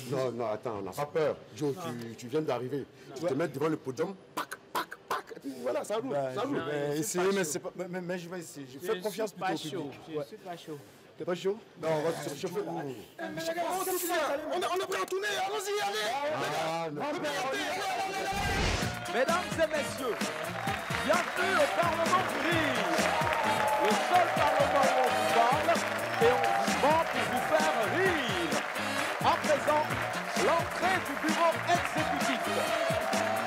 Non, non, attends, on n'a pas peur. Joe, tu viens d'arriver. Tu te mets devant le podium, pac, pac, pac, et puis voilà, ça roule, ça roule. Mais je vais essayer. Je fais confiance plutôt au public. Je suis pas chaud. T'es pas chaud? Non, on va se chauffer. On est prêt à tourner, allons-y, allez. Mesdames et messieurs, bienvenue au Parlement du Rire. Le seul Parlement où on vous parle et on vous ment pour vous faire rire. À présent, l'entrée du bureau exécutif.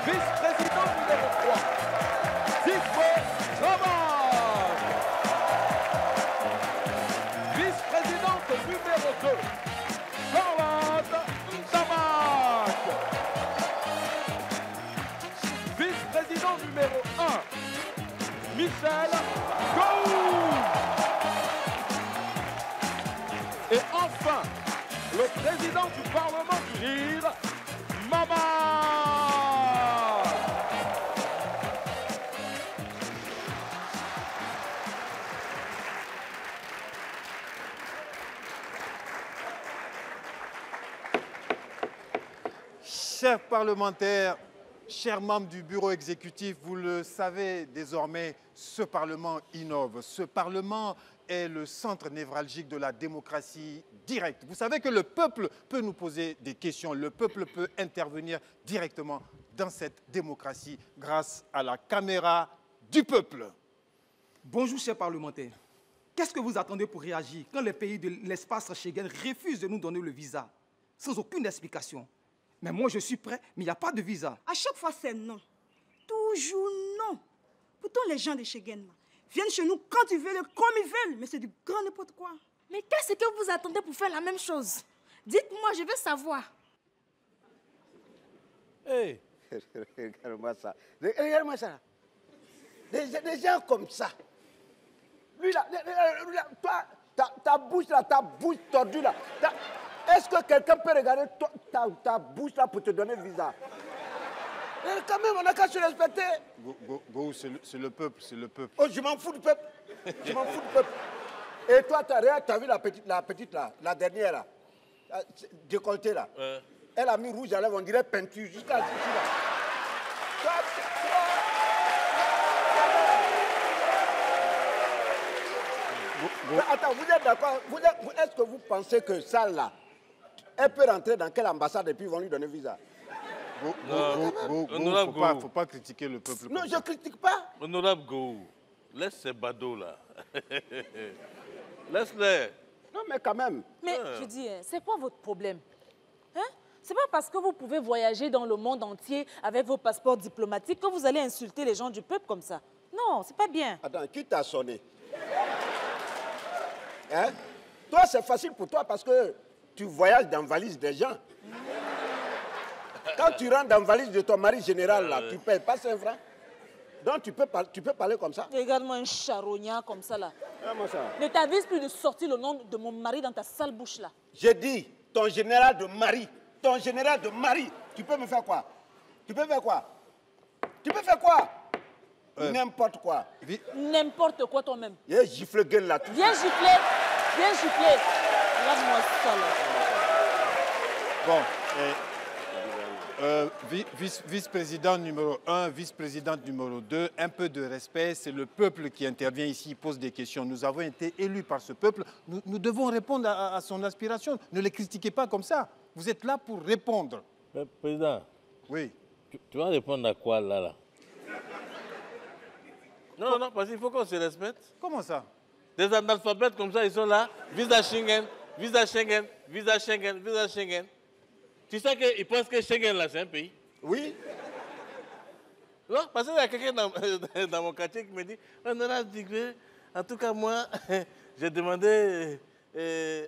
Vice-président numéro 3, Zifo Zaman. Vice-présidente numéro 2, Charlotte Ntamak. Vice-président numéro 1, Michel Gou. Et enfin, le président du Parlement du Rire, Mama. Chers parlementaires, chers membres du bureau exécutif, vous le savez désormais, ce Parlement innove. Ce Parlement est le centre névralgique de la démocratie directe. Vous savez que le peuple peut nous poser des questions, le peuple peut intervenir directement dans cette démocratie grâce à la caméra du peuple. Bonjour, chers parlementaires. Qu'est-ce que vous attendez pour réagir quand les pays de l'espace Schengen refusent de nous donner le visa sans aucune explication? Mais moi, je suis prêt, mais il n'y a pas de visa. À chaque fois, c'est non. Toujours non. Pourtant, les gens de Schengen viennent chez nous quand ils veulent, comme ils veulent. Mais c'est du grand n'importe quoi. Mais qu'est-ce que vous attendez pour faire la même chose? Dites-moi, je veux savoir. Hey. Regarde-moi ça. Regarde-moi ça. Des gens comme ça. Lui là, toi, ta bouche là, ta bouche tordue là. Est-ce que quelqu'un peut regarder ta bouche là pour te donner visa? Quand même, on n'a qu'à se respecter. Go, c'est le peuple, c'est le peuple. Oh, je m'en fous du peuple. Je m'en fous du peuple. Et toi, tu as vu la petite là, la dernière là, décolletée là. Elle a mis rouge à lèvres, on dirait peinture, jusqu'à ici là. Attends, vous êtes d'accord? Est-ce que vous pensez que ça là, elle peut rentrer dans quelle ambassade et puis ils vont lui donner visa? Faut pas critiquer le peuple. Non, je ne critique pas. Honorable Go, laisse ces badauds là. Laisse-les. Non, mais quand même. Mais je dis, c'est quoi votre problème? Hein? C'est pas parce que vous pouvez voyager dans le monde entier avec vos passeports diplomatiques que vous allez insulter les gens du peuple comme ça. Non, c'est pas bien. Attends, qui t'a sonné? Hein? Toi, c'est facile pour toi parce que tu voyages dans la valise des gens. Quand tu rentres dans la valise de ton mari général, là, tu ne payes pas 5 francs. Donc, tu peux parler comme ça. Regarde-moi un charognard comme ça, là. Comment ça? Ne t'avise plus de sortir le nom de mon mari dans ta sale bouche, là. J'ai dit, ton général de mari. Ton général de mari. Tu peux me faire quoi? Tu peux faire quoi? Tu peux faire quoi? N'importe quoi. N'importe quoi toi-même. Il y a un gifle gueule là. Viens gifler. Viens gifler. Regarde-moi ça, là. Bon. Vice-président numéro 1, vice-présidente numéro 2, un peu de respect. C'est le peuple qui intervient ici, pose des questions. Nous avons été élus par ce peuple. Nous devons répondre à son aspiration. Ne les critiquez pas comme ça. Vous êtes là pour répondre. Mais, président. Oui. Tu vas répondre à quoi là? Non, parce qu'il faut qu'on se respecte. Comment ça? Des analphabètes comme ça, ils sont là. Visa Schengen, visa Schengen, visa Schengen, visa Schengen. Tu sais qu'ils pensent que Schengen, là, c'est un pays? Oui. Non, parce qu'il y a quelqu'un dans mon quartier qui me dit, en tout cas, moi, j'ai demandé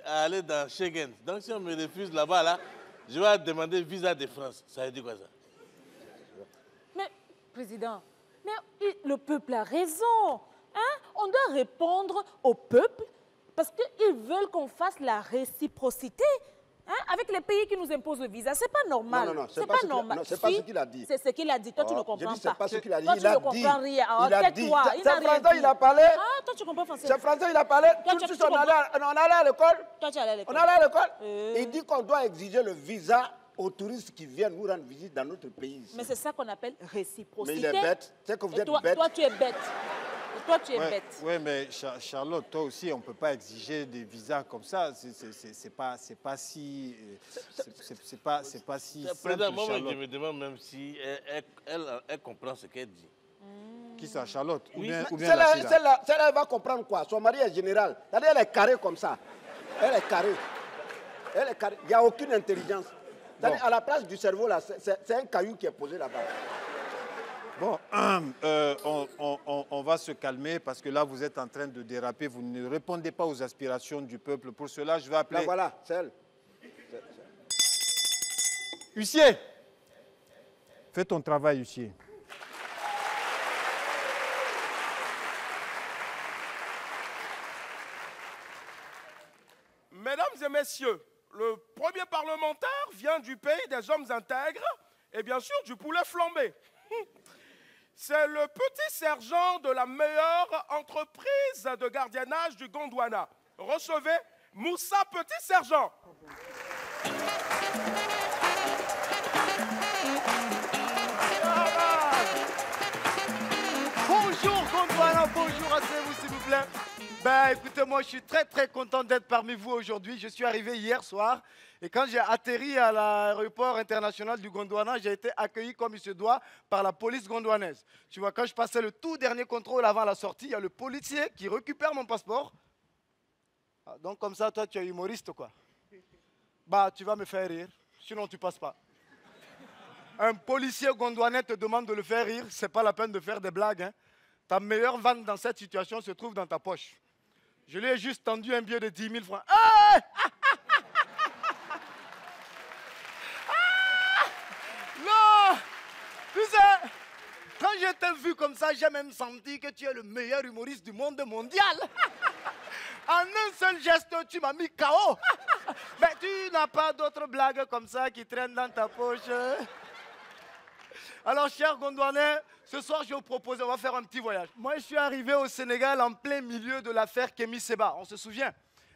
à aller dans Schengen. Donc, si on me refuse là-bas, là, je vais demander visa de France. Ça veut dire quoi, ça? Mais, président, le peuple a raison. Hein? On doit répondre au peuple parce qu'ils veulent qu'on fasse la réciprocité. Hein? avec les pays qui nous imposent le visa. C'est pas normal. Non, c'est pas normal. Non, c'est pas ce qu'il a dit. C'est ce qu'il a dit. Toi, tu ne comprends je dis, pas. c'est pas ce qu'il a dit. Toi, Il tu a ne dit. comprends rien. Il a dit. Tais-toi. C'est français, il a parlé. Ah, toi, tu comprends français. C'est français, il a parlé. Toi, Tout de tu suite, on allait à l'école. Toi, tu es allé à l'école. On allait à l'école. Il dit qu'on doit exiger le visa aux touristes qui viennent nous rendre visite dans notre pays. Mais c'est ça qu'on appelle réciprocité. Mais il est bête. C'est que vous êtes bête. Toi, tu es bête. Toi, tu es bête. Oui, mais Charlotte, toi aussi, on ne peut pas exiger des visas comme ça. C'est pas si simple, Moi, Charlotte. je me demande même si elle comprend ce qu'elle dit. Qui ça, Charlotte? Ou bien Celle-là, elle va comprendre quoi? Son mari est général. C'est-à-dire, elle est carrée comme ça. Elle est carrée. Elle est carrée. Il n'y a aucune intelligence. C'est-à-dire, à la place du cerveau, là, c'est un caillou qui est posé là-bas. Bon, on va se calmer parce que là, vous êtes en train de déraper. Vous ne répondez pas aux aspirations du peuple. Pour cela, je vais appeler... Là, voilà, c'est elle. Huissier, fais ton travail, huissier. Mesdames et messieurs, le premier parlementaire vient du pays des hommes intègres et bien sûr du poulet flambé. C'est le petit sergent de la meilleure entreprise de gardiennage du Gondwana. Recevez Moussa Petit Sergent. Bonjour Gondwana, bonjour, asseyez-vous s'il vous plaît. Ben écoutez, moi je suis très content d'être parmi vous aujourd'hui. Je suis arrivé hier soir et quand j'ai atterri à l'aéroport international du Gondwana, j'ai été accueilli comme il se doit par la police gondwanaise. Tu vois, quand je passais le tout dernier contrôle avant la sortie, il y a le policier qui récupère mon passeport. Ah, donc comme ça, toi tu es humoriste quoi. Bah tu vas me faire rire, sinon tu passes pas. Un policier gondwanais te demande de le faire rire, c'est pas la peine de faire des blagues. Hein. Ta meilleure vanne dans cette situation se trouve dans ta poche. Je lui ai juste tendu un billet de 10 000 francs. Ah! Non! Tu sais, quand je t'ai vu comme ça, j'ai même senti que tu es le meilleur humoriste du monde mondial. En un seul geste, tu m'as mis KO. Mais tu n'as pas d'autres blagues comme ça qui traînent dans ta poche. Alors, chers Gondwanais, ce soir, je vais vous proposer, on va faire un petit voyage. Moi, je suis arrivé au Sénégal en plein milieu de l'affaire Kémy Séba. On se souvient?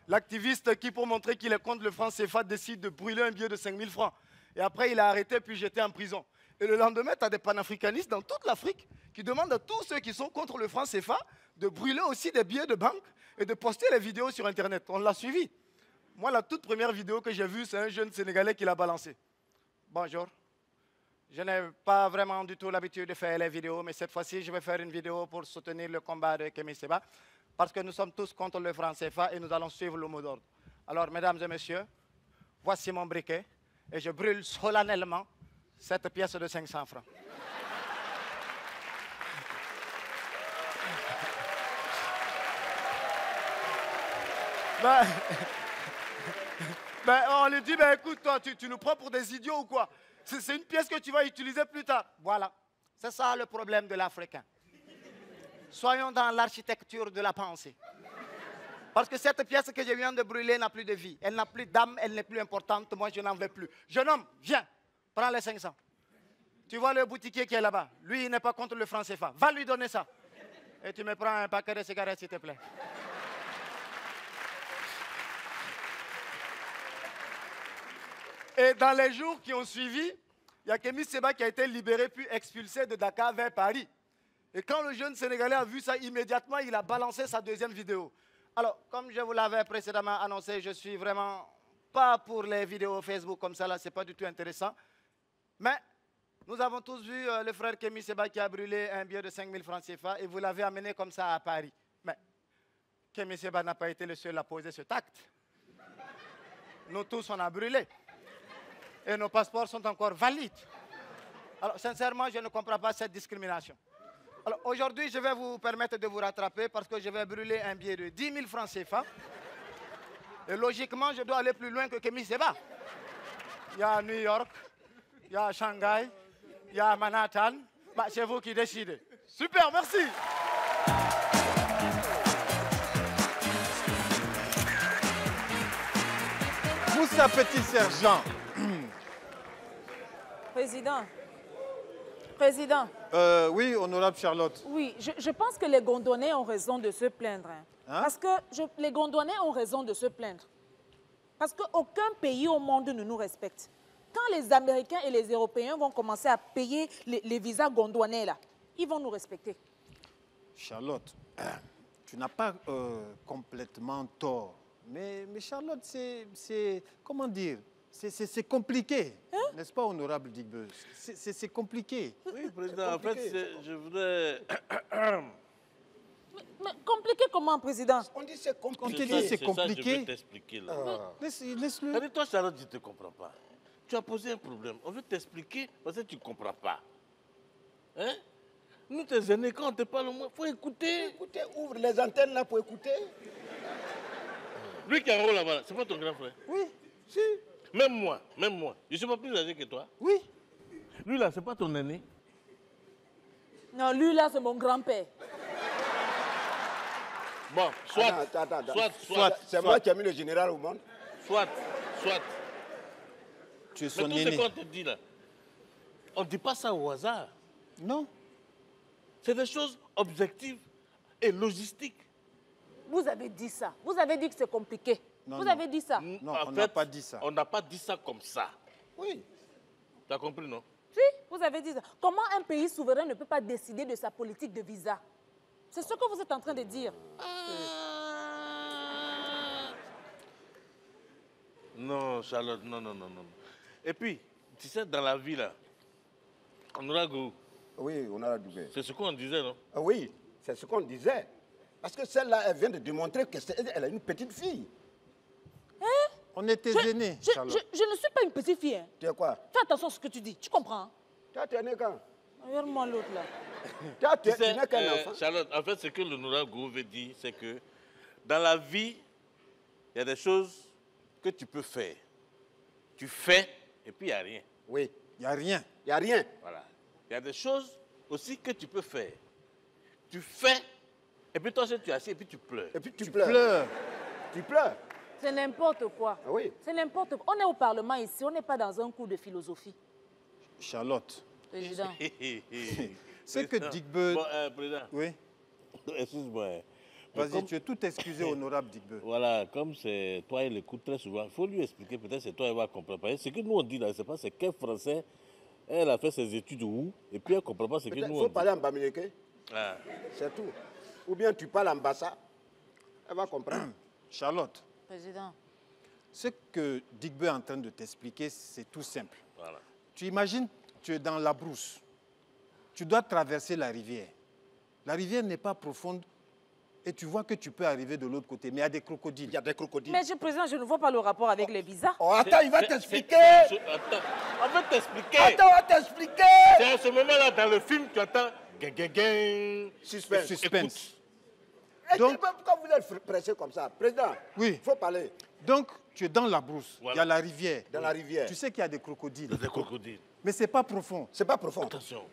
L'activiste qui, pour montrer qu'il est contre le franc CFA, décide de brûler un billet de 5 000 francs. Et après, il a arrêté puis jeté en prison. Et le lendemain, tu as des panafricanistes dans toute l'Afrique qui demandent à tous ceux qui sont contre le franc CFA de brûler aussi des billets de banque et de poster les vidéos sur Internet. On l'a suivi. Moi, la toute première vidéo que j'ai vue, c'est un jeune Sénégalais qui l'a balancée. Bonjour. Je n'ai pas vraiment du tout l'habitude de faire les vidéos, mais cette fois-ci, je vais faire une vidéo pour soutenir le combat de Kémy Séba, parce que nous sommes tous contre le franc CFA et nous allons suivre le mot d'ordre. Alors, mesdames et messieurs, voici mon briquet et je brûle solennellement cette pièce de 500 francs. On lui dit, écoute, toi, tu nous prends pour des idiots ou quoi? C'est une pièce que tu vas utiliser plus tard. Voilà, c'est ça le problème de l'Africain. Soyons dans l'architecture de la pensée. Parce que cette pièce que je viens de brûler n'a plus de vie. Elle n'a plus d'âme, elle n'est plus importante. Moi, je n'en veux plus. Jeune homme, viens, prends les 500. Tu vois le boutiquier qui est là-bas. Lui, il n'est pas contre le franc CFA. Va lui donner ça. Et tu me prends un paquet de cigarettes, s'il te plaît. Et dans les jours qui ont suivi, il y a Kémy Séba qui a été libéré puis expulsé de Dakar vers Paris. Et quand le jeune Sénégalais a vu ça, immédiatement, il a balancé sa deuxième vidéo. Alors, comme je vous l'avais précédemment annoncé, je ne suis vraiment pas pour les vidéos Facebook comme ça, là, ce n'est pas du tout intéressant. Mais nous avons tous vu le frère Kémy Séba qui a brûlé un billet de 5 000 francs CFA et vous l'avez amené comme ça à Paris. Mais Kémy Séba n'a pas été le seul à poser cet acte. Nous tous, on a brûlé. Et nos passeports sont encore valides. Alors, sincèrement, je ne comprends pas cette discrimination. Alors, aujourd'hui, je vais vous permettre de vous rattraper parce que je vais brûler un billet de 10 000 francs CFA. Et logiquement, je dois aller plus loin que Kémy Séba. Il y a New York, il y a Shanghai, il y a Manhattan. C'est vous qui décidez. Super, merci. ça, petit sergent. Président. Président. Oui, honorable Charlotte. Oui, je pense que les Gondouanais ont raison de se plaindre. Hein. Parce que les Gondouanais ont raison de se plaindre. Parce qu'aucun pays au monde ne nous respecte. Quand les Américains et les Européens vont commencer à payer les visas gondouanais, là, ils vont nous respecter. Charlotte, tu n'as pas complètement tort. Mais Charlotte, c'est comment dire, c'est compliqué. Hein? N'est-ce pas, honorable Digbe? C'est compliqué. Oui, président, en fait, je voudrais... mais compliqué comment, président? On dit c'est compliqué. On te dit c'est compliqué. Ça, je vais t'expliquer, là. Laisse-le. Toi, Charlotte, je ne te comprends pas. Tu as posé un problème. On veut t'expliquer parce que tu ne comprends pas. Hein? Nous, tes aînés, quand on te parle, il faut écouter. Écoutez, ouvre les antennes là pour écouter. Lui qui a un rôle là-bas, c'est pas ton grand frère? Oui, si. Même moi, je ne suis pas plus âgé que toi. Oui. Lui là, c'est pas ton aîné? Non, lui là, c'est mon grand-père. Bon, soit. Attends. C'est moi qui ai mis le général au monde. Soit. Tu es son Mais tout aîné. ce qu'on te dit là, on ne dit pas ça au hasard. Non. C'est des choses objectives et logistiques. Vous avez dit ça. Vous avez dit que c'est compliqué. Vous avez dit ça. Non, on n'a pas dit ça. On n'a pas dit ça comme ça. Oui. Tu as compris, non? Si, vous avez dit ça. Comment un pays souverain ne peut pas décider de sa politique de visa? C'est ce que vous êtes en train de dire. Non, Charlotte, non. Et puis, tu sais, dans la vie, là, on aura goût. Oui, on a Dubé. C'est ce qu'on disait, non? Oui, c'est ce qu'on disait. Parce que celle-là, elle vient de démontrer qu'elle a une petite fille. Hein? On était aînés, Charlotte. Je ne suis pas une petite fille. Hein. Tu es quoi? Fais attention à ce que tu dis. Tu comprends? Hein? Toi, tu es né quand? Regarde-moi l'autre là. Toi, tu sais, n'es qu'un enfant. Charlotte, en fait, ce que l'honorable Gou veut dire, c'est que dans la vie, il y a des choses que tu peux faire. Tu fais, et puis il n'y a rien. Oui. Il n'y a rien. Il n'y a rien. Voilà. Il y a des choses aussi que tu peux faire. Tu fais, et puis toi, tu es assis, et puis tu pleures. Et puis tu pleures. Tu pleures. C'est n'importe quoi. Ah oui. C'est n'importe quoi. On est au Parlement ici, on n'est pas dans un cours de philosophie. Charlotte. Président. C'est que Digbe... Bon, président. Oui. Excuse-moi. Vas-y, tu es tout excusé, honorable Digbe. Voilà, comme c'est toi, il écoute très souvent, il faut lui expliquer, peut-être c'est toi, il va comprendre. Ce que nous on dit là, c'est pas c'est quel français, elle a fait ses études où, et puis elle ne comprend pas ce que nous on dit. Il faut parler en bamileke. Ah. C'est tout. Ou bien tu parles en bassa, elle va comprendre. Charlotte. Président. Ce que Digbe est en train de t'expliquer, c'est tout simple. Voilà. Tu imagines, tu es dans la brousse. Tu dois traverser la rivière. La rivière n'est pas profonde et tu vois que tu peux arriver de l'autre côté. Mais il y a des crocodiles. Il y a des crocodiles. Mais, Monsieur le Président, je ne vois pas le rapport avec les visas. Oh, attends, il va t'expliquer. Attends, on va t'expliquer. Attends, on va t'expliquer. C'est à ce moment-là, dans le film, tu entends... Suspense. Suspense. Donc, pourquoi vous êtes pressé comme ça? Président, oui. Il faut parler. Donc, tu es dans la brousse. Voilà. Il y a la rivière. Dans la rivière. Tu sais qu'il y a des crocodiles. Des crocodiles. Mais ce n'est pas profond. C'est pas profond. Attention.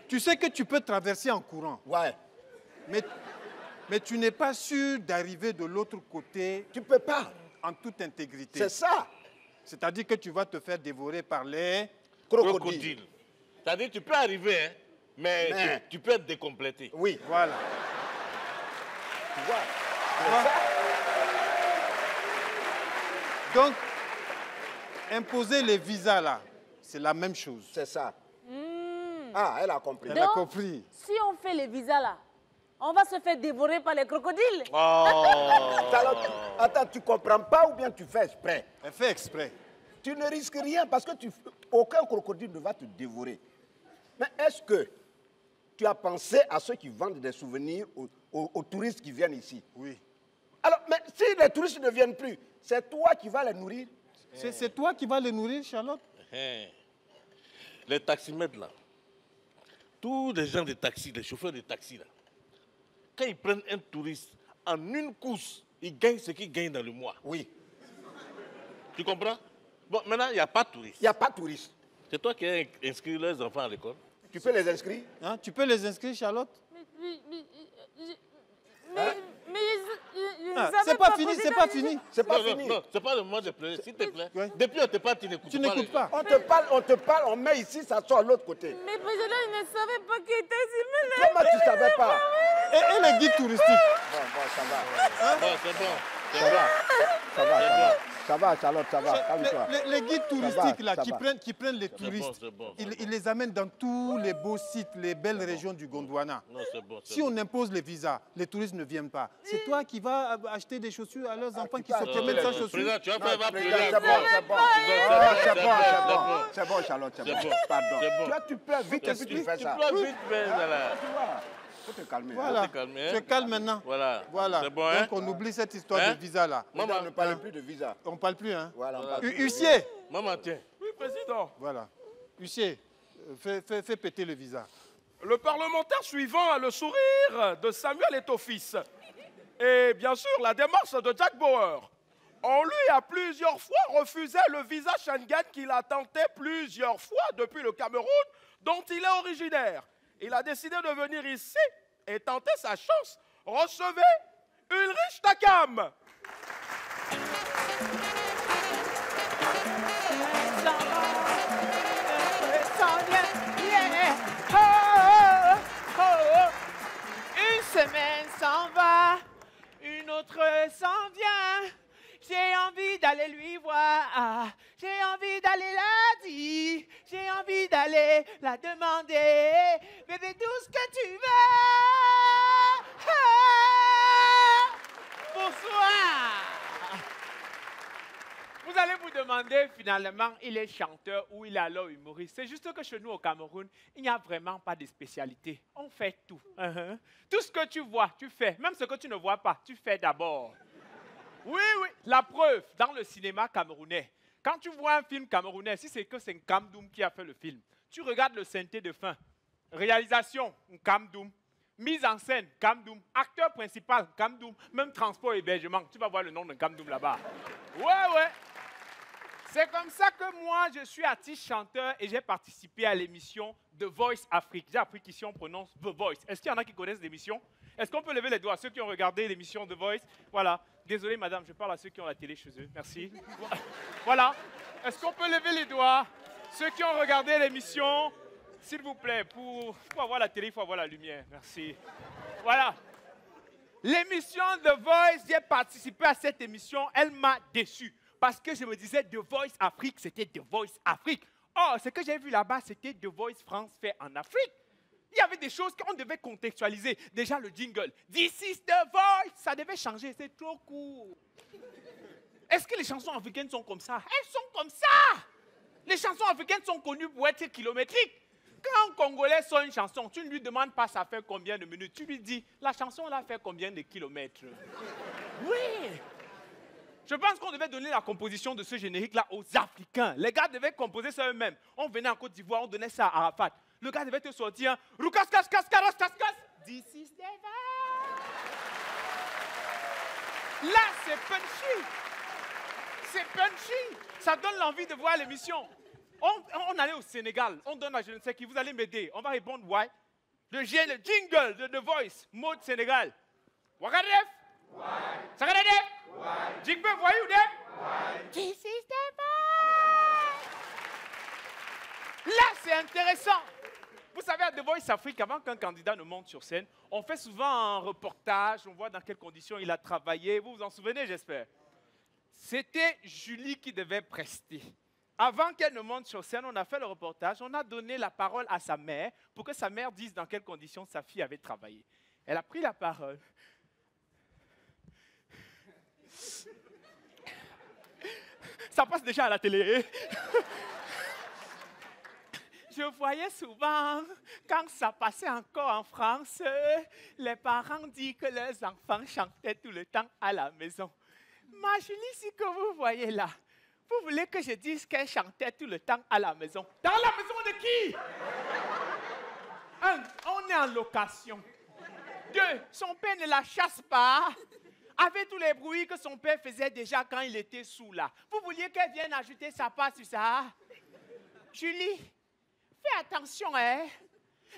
Tu sais que tu peux traverser en courant. Ouais. Mais tu n'es pas sûr d'arriver de l'autre côté. Tu peux pas. En toute intégrité. C'est ça. C'est-à-dire que tu vas te faire dévorer par les crocodiles. C'est-à-dire que tu peux arriver, hein, mais tu peux être décomplété. Oui. Voilà. Tu vois. Donc, imposer les visas là, c'est la même chose. C'est ça. Ah, elle a compris. Elle a compris. Si on fait les visas là, on va se faire dévorer par les crocodiles. Oh. Attends, tu comprends pas ou bien tu fais exprès? Elle fait exprès. Tu ne risques rien parce que aucun crocodile ne va te dévorer. Mais est-ce que tu as pensé à ceux qui vendent des souvenirs aux touristes qui viennent ici? Oui. Alors, mais si les touristes ne viennent plus, c'est toi qui vas les nourrir? C'est toi qui vas les nourrir, Charlotte? Les taximètres là, tous les gens de taxi, les chauffeurs de taxi là, quand ils prennent un touriste, en une course, ils gagnent ce qu'ils gagnent dans le mois. Oui. Tu comprends? Bon, maintenant, il n'y a pas de touristes. Il n'y a pas de touristes. C'est toi qui as inscrit les enfants à l'école? Tu peux les inscrire? Hein? Tu peux les inscrire, Charlotte? Mais C'est pas fini, c'est pas fini. C'est pas fini. Non, c'est pas le moment de pleurer, s'il te plaît. Depuis on te parle, tu n'écoutes pas. Tu n'écoutes pas. On te parle, on met ici, ça sort de l'autre côté. Mais président, il ne savait pas qu'il était ici. Comment tu savais pas? Et les guides touristiques? Bon, ça va. Bon, c'est bon. Ça va, Charlotte, ça va. Calme-toi. Les guides touristiques là, ça qui va. prennent les touristes, c'est bon. ils les amènent dans tous les beaux sites, les belles régions du Gondwana. Non, c'est bon. Si on impose les visas, les touristes ne viennent pas. C'est toi qui vas acheter des chaussures à leurs enfants qui se promènent sans chaussures. Président, tu vas pas pleurer. C'est bon, Charlotte, c'est bon. bon. Pardon. C'est bon. Toi, tu pleures vite et puis tu fais ça. Tu pleures vite, mais là. Faut te calmer. Voilà, te calmer, hein. tu es calme maintenant. Voilà. Voilà. C'est bon, hein. Donc on oublie cette histoire Hein? de visa là. Maman, ne parle plus de visa. On ne parle plus, hein. Voilà, on parle plus de Huissier, Maman, tiens. Oui, président. voilà. Huissier, fais péter le visa. Le parlementaire suivant a le sourire de Samuel Eto'o-Fils. Et bien sûr, la démarche de Jack Bauer. On lui a plusieurs fois refusé le visa Schengen qu'il a tenté plusieurs fois depuis le Cameroun, dont il est originaire. Il a décidé de venir ici et tenter sa chance. Recevez Ulrich Takam. Une semaine s'en va, une autre s'en vient. J'ai envie d'aller lui voir, j'ai envie d'aller la dire, j'ai envie d'aller la demander. Bébé, tout ce que tu veux. Bonsoir. Vous allez vous demander finalement, il est chanteur ou il est alors humoriste. C'est juste que chez nous au Cameroun, il n'y a vraiment pas de spécialité. On fait tout. Tout ce que tu vois, tu fais. Même ce que tu ne vois pas, tu fais d'abord. Oui, oui. La preuve, dans le cinéma camerounais, quand tu vois un film camerounais, si c'est que c'est Nkamdoum qui a fait le film, tu regardes le synthé de fin. Réalisation, Nkamdoum. Mise en scène, Nkamdoum. Acteur principal, Nkamdoum. Même transport et hébergement, tu vas voir le nom de Nkamdoum là-bas. Ouais. C'est comme ça que moi, je suis artiste chanteur et j'ai participé à l'émission The Voice Afrique. J'ai appris qu'ici, on prononce The Voice. Est-ce qu'il y en a qui connaissent l'émission? Est-ce qu'on peut lever les doigts, ceux qui ont regardé l'émission The Voice? Voilà. Désolé, madame, je parle à ceux qui ont la télé chez eux. Merci. Voilà. Est-ce qu'on peut lever les doigts? Ceux qui ont regardé l'émission, s'il vous plaît, pour avoir la télé, il faut avoir la lumière. Merci. Voilà. L'émission The Voice, j'ai participé à cette émission, elle m'a déçu. Parce que je me disais, The Voice Afrique, c'était The Voice Afrique. Oh, ce que j'ai vu là-bas, c'était The Voice France fait en Afrique. Il y avait des choses qu'on devait contextualiser. Déjà le jingle, This is the voice, ça devait changer, c'est trop court. Est-ce que les chansons africaines sont comme ça? Elles sont comme ça. Les chansons africaines sont connues pour être kilométriques. Quand un Congolais sort une chanson, tu ne lui demandes pas ça fait combien de minutes. Tu lui dis, la chanson là fait combien de kilomètres? Oui. Je pense qu'on devait donner la composition de ce générique-là aux Africains. Les gars devaient composer ça eux-mêmes. On venait en Côte d'Ivoire, on donnait ça à Arafat. Le gars devait te sortir Roukas, kas, kas, karas, kas, kas. This is the vibe. Là, c'est punchy. C'est punchy. Ça donne l'envie de voir l'émission. On allait au Sénégal. On donne à je ne sais qui. Vous allez m'aider. On va répondre why. Le jingle de The Voice, mode Sénégal. Wagadef. Sagadef. Jigbe, voyou def. This is the vibe. Là, c'est intéressant. Vous savez, à The Voice Afrique, avant qu'un candidat ne monte sur scène, on fait souvent un reportage, on voit dans quelles conditions il a travaillé. Vous vous en souvenez, j'espère. C'était Julie qui devait prester. Avant qu'elle ne monte sur scène, on a fait le reportage, on a donné la parole à sa mère pour que sa mère dise dans quelles conditions sa fille avait travaillé. Elle a pris la parole. Ça passe déjà à la télé. Je voyais souvent, quand ça passait encore en France, les parents disent que leurs enfants chantaient tout le temps à la maison. Ma Julie, si que vous voyez là, vous voulez que je dise qu'elle chantait tout le temps à la maison? Dans la maison de qui? 1, on est en location. 2, son père ne la chasse pas. Avec tous les bruits que son père faisait déjà quand il était sous là. Vous vouliez qu'elle vienne ajouter sa part sur ça? Julie, fais attention, hein?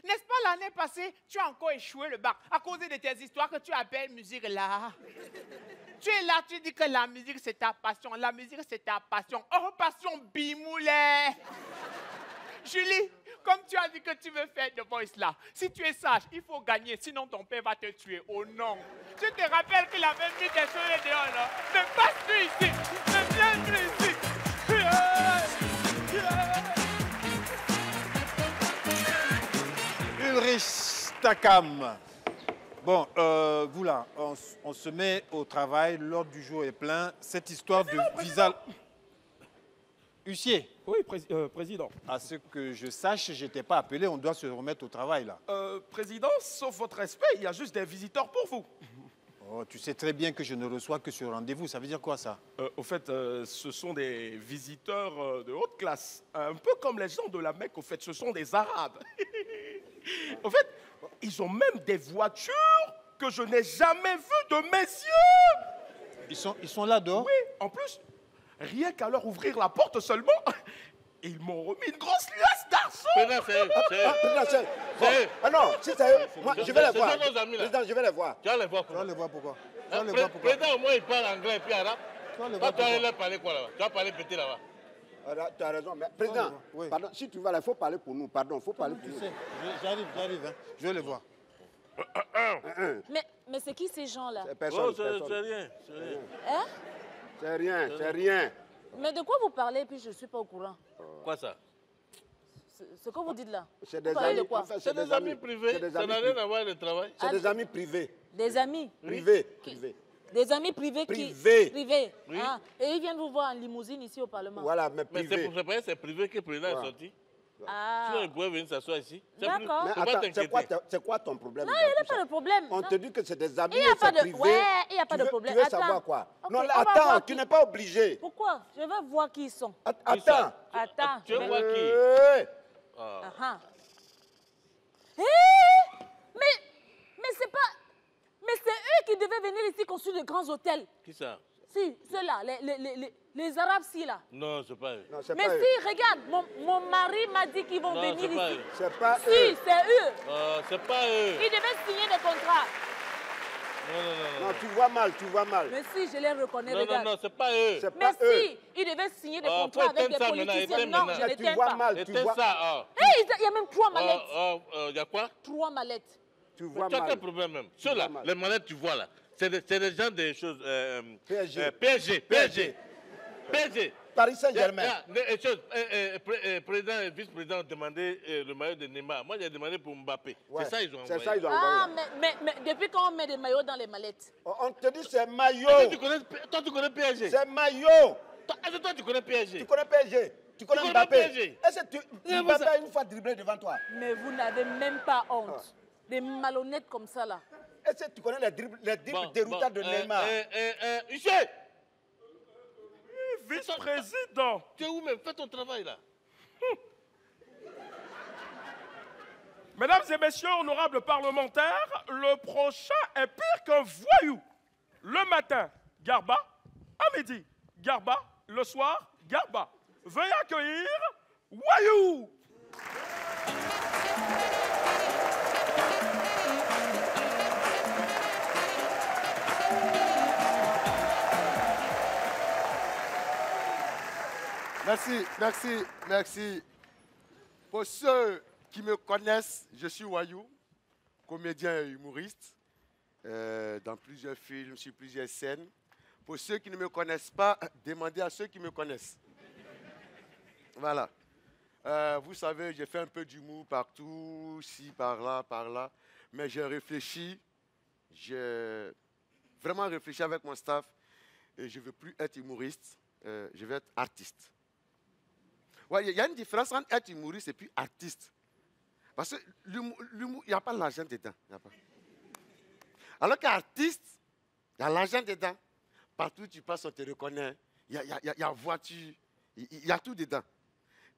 N'est-ce pas l'année passée, tu as encore échoué le bac à cause de tes histoires que tu appelles musique là? Tu es là, tu dis que la musique c'est ta passion. La musique c'est ta passion. Oh, passion bimoulet. Julie, comme tu as dit que tu veux faire The Voice là, si tu es sage, il faut gagner, sinon ton père va te tuer. Oh non. Tu te rappelles qu'il avait mis des choses dehors là. Mais passe-tu ici. Mais viens-tu ici. Ulrich Takam. Bon, vous là, on se met au travail, l'ordre du jour est plein. Cette histoire de visa... Huissier. Oui, président. À ce que je sache, je t'ai pas appelé, on doit se remettre au travail là. Président, sauf votre respect, il y a juste des visiteurs pour vous. Oh, tu sais très bien que je ne reçois que sur rendez-vous, ça veut dire quoi ça? Au fait, ce sont des visiteurs de haute classe, un peu comme les gens de la Mecque, au fait, ce sont des Arabes. Au fait, ils ont même des voitures que je n'ai jamais vues de mes yeux. Ils sont là dehors? Oui, en plus, rien qu'à leur ouvrir la porte seulement, ils m'ont remis une grosse liasse d'argent. Ah non, si c'est moi, je vais les voir. Ce sont nos amis, là. Président, je vais les voir. Tu vas les voir Tu vas les voir pourquoi? Tu vas les Le voir pourquoi? président, au moins, il parle anglais et puis arabe. Tu vas les Toi, voir tu vas pourquoi? aller leur parler quoi là-bas? Tu vas parler petit là-bas. Tu as raison, mais président, Oui. pardon, si tu vas là, il faut parler pour nous. Pardon, il faut parler pour Tu nous. sais, j'arrive, hein. Je vais les voir. Mais c'est qui ces gens-là? C'est personne, Oh, c'est personne. rien, c'est rien. Hein? C'est rien, c'est rien. Mais de quoi vous parlez puis je ne suis pas au courant? Quoi ça? Ce que vous dites là. C'est Vous des parlez amis, de quoi? en fait, C'est des amis privés, C'est des ça amis n'a rien à voir avec le travail. C'est des amis privés. Des amis? Privés, Qui- privés. Des amis privés Privés. qui... Privés. Oui. Ah, et ils viennent vous voir en limousine ici au Parlement. Voilà, mais Mais c'est privés. pour ça, c'est privé que le président est sorti. Ah. Sinon, il pouvait venir s'asseoir ici. C'est D'accord. plus- Mais faut pas attends, t'inquiéter. c'est quoi ton problème? Non, dans il n'y a tout pas ça? de problème. On Non. te dit que c'est des amis, Il n'y a c'est pas de... privé. Ouais, il n'y a pas Tu de veux- problème. Tu veux Attends. savoir quoi? Ok, Non, on va attends, voir tu qui- n'es pas obligé. Pourquoi? Je veux voir qui ils sont. Attends. Attends. Tu veux voir qui? Hey. Ah. Ah. Mais c'est pas... Mais c'est eux qui devaient venir ici construire de grands hôtels. Qui ça? Si, ceux-là, les Arabes-ci, là. Non, c'est pas eux. Non, c'est Mais pas eux. si, regarde, mon mari m'a dit qu'ils vont Non, venir c'est pas ici. eux. C'est pas Si, eux. c'est eux. C'est pas eux. Ils devaient signer des contrats. Non. Non, tu vois mal, tu vois mal. Mais si, je les reconnais, Non, regarde. non, c'est pas eux. C'est Mais pas eux. si, ils devaient signer des Ah, contrats faut avec des éteindre ça maintenant, politiciens. éteins Non, maintenant. je Tu n'éteins vois pas. mal, tu Éteins vois. ça. Ah. Hé, il y a même 3 mallettes. Il y a quoi? 3 mallettes. Tu vois Tu as quel mal. problème même? Ceux-là, mal. les manettes, tu vois là. C'est des gens des choses. PSG. PSG. Paris Saint-Germain. Président et vice-président ont demandé le maillot de Neymar. Moi, j'ai demandé pour Mbappé. Ouais. C'est ça ils ont envoyé. C'est ça, ils ont Ah, envoyé. mais depuis quand on met des maillots dans les mallettes? On te dit c'est maillot. Toi, tu connais PSG. C'est maillot. Toi, tu connais PSG. Tu connais PSG. Tu connais connais Mbappé. PSG. Est-ce que Mbappé a une fois dribblé devant toi? Mais vous n'avez même pas honte. Des malhonnêtes comme ça, là. Est-ce que tu connais les dribbles déroutants de Neymar? Huissier, Vice-président. tu es où même? Fais ton travail là. Mesdames et messieurs, honorables parlementaires, le prochain est pire qu'un voyou. Le matin, Garba. À midi, Garba. Le soir, Garba. Veuillez accueillir Wayou. Merci. Pour ceux qui me connaissent, je suis Wayou, comédien et humoriste, dans plusieurs films, sur plusieurs scènes. Pour ceux qui ne me connaissent pas, demandez à ceux qui me connaissent. Voilà. Vous savez, j'ai fait un peu d'humour partout, ici, par là. Mais j'ai réfléchi, j'ai vraiment réfléchi avec mon staff et je ne veux plus être humoriste, je veux être artiste. Ouais, il y a une différence entre être humoriste et puis artiste. Parce que l'humour, il n'y a pas l'argent dedans. Alors qu'artiste, il y a l'argent dedans. Partout où tu passes, on te reconnaît. Il y a voiture, il y a tout dedans.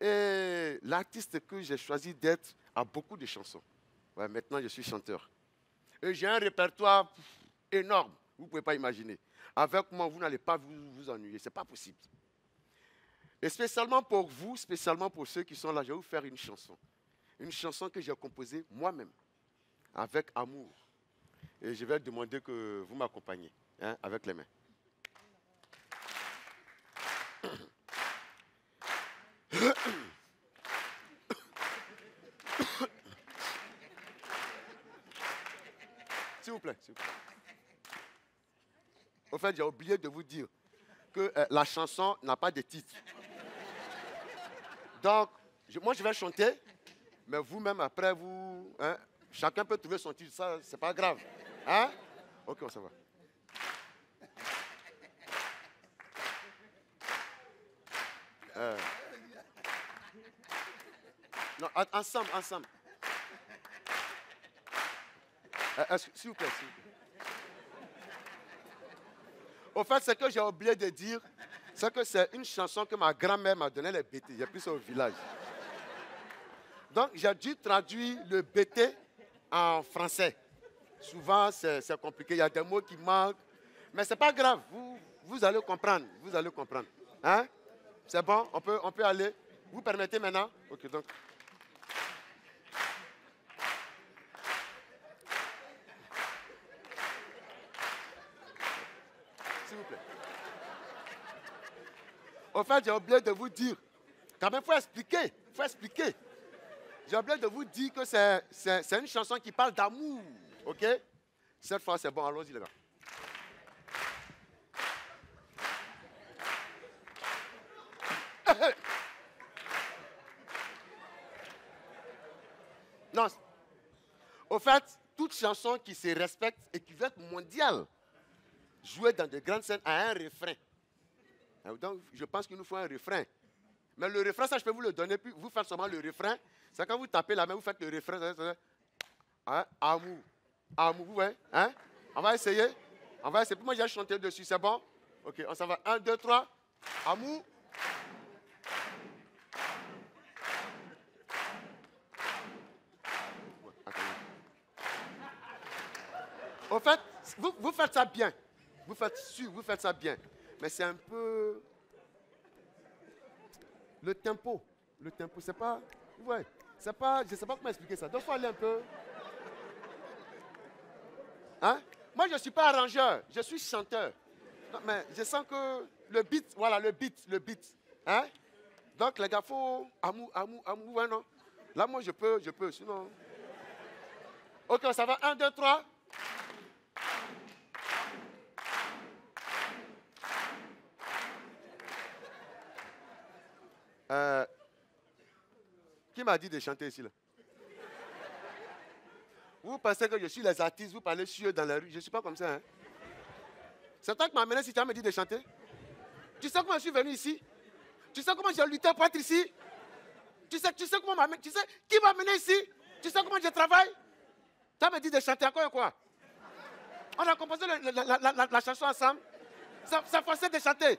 Et l'artiste que j'ai choisi d'être a beaucoup de chansons. Ouais, maintenant, je suis chanteur. Et j'ai un répertoire énorme. Vous ne pouvez pas imaginer. Avec moi, vous n'allez pas vous ennuyer. Ce n'est pas possible. Et spécialement pour vous, spécialement pour ceux qui sont là, je vais vous faire une chanson. Une chanson que j'ai composée moi-même, avec amour. Et je vais demander que vous m'accompagniez, hein, avec les mains. S'il vous plaît. Au fait, j'ai oublié de vous dire que la chanson n'a pas de titre. Donc, moi, je vais chanter, mais vous-même, après, vous... Hein, chacun peut trouver son titre, ça, c'est pas grave. Hein? Ok, on s'en va. Non, ensemble. S'il vous plaît. Au fait, ce que j'ai oublié de dire, c'est que c'est une chanson que ma grand-mère m'a donné les BT. J'ai pris ça au village. Donc, j'ai dû traduire le BT en français. Souvent, c'est compliqué. Il y a des mots qui manquent. Mais ce n'est pas grave. Vous allez comprendre. Hein? C'est bon? On peut aller? Vous permettez maintenant? Ok, donc. S'il vous plaît. Au fait, j'ai oublié de vous dire. Quand même, il faut expliquer. J'ai oublié de vous dire que c'est une chanson qui parle d'amour. OK? Cette fois, c'est bon. Allons-y, les gars. Non. Au fait, toute chanson qui se respecte et qui veut être mondiale, jouée dans de grandes scènes, a un refrain. Donc, je pense qu'il nous faut un refrain. Mais le refrain, ça, je peux vous le donner, puis vous faites seulement le refrain. C'est quand vous tapez la main, vous faites le refrain. Hein? Amour. Amour, vous voyez? Hein? On va essayer. Puis moi, j'ai chanté dessus, c'est bon? Ok, on s'en va. 1, 2, 3. Amour. Au fait, vous faites ça bien. Vous faites ça bien. Mais c'est un peu... Le tempo, c'est pas... Ouais, c'est pas... Je ne sais pas comment expliquer ça. Donc, il faut aller un peu... Hein? Moi, je ne suis pas arrangeur, je suis chanteur. Non, mais je sens que le beat, voilà, le beat. Hein? Donc, les gars, il faut... Amour, ouais, non? Là, moi, je peux, sinon... Ok, ça va. 1, 2, 3. Qui m'a dit de chanter ici, là? Vous pensez que je suis les artistes, vous parlez sur eux dans la rue. Je ne suis pas comme ça, hein? C'est toi qui m'as amené si tu as me dit de chanter. Tu sais comment je suis venu ici? Tu sais comment j'ai lutté pour être ici? Tu sais comment m'amener? Tu sais qui m'a amené ici? Tu sais comment je travaille? Tu as me dit de chanter encore quoi? On a composé la chanson ensemble. Ça forçait de chanter.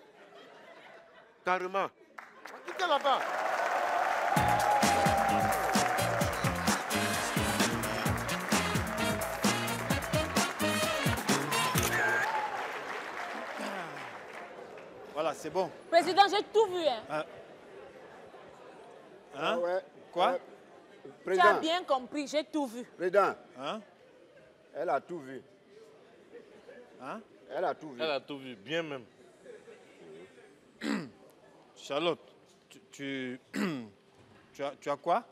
Carrément. Quittez là-bas. Voilà, c'est bon. Président, j'ai tout vu. Hein? Hein? Ouais. Quoi? Président. Tu as bien compris, j'ai tout vu. Président. Hein? Elle a tout vu. Hein? Elle a tout vu. Elle a tout vu, bien même. Charlotte, tu as quoi?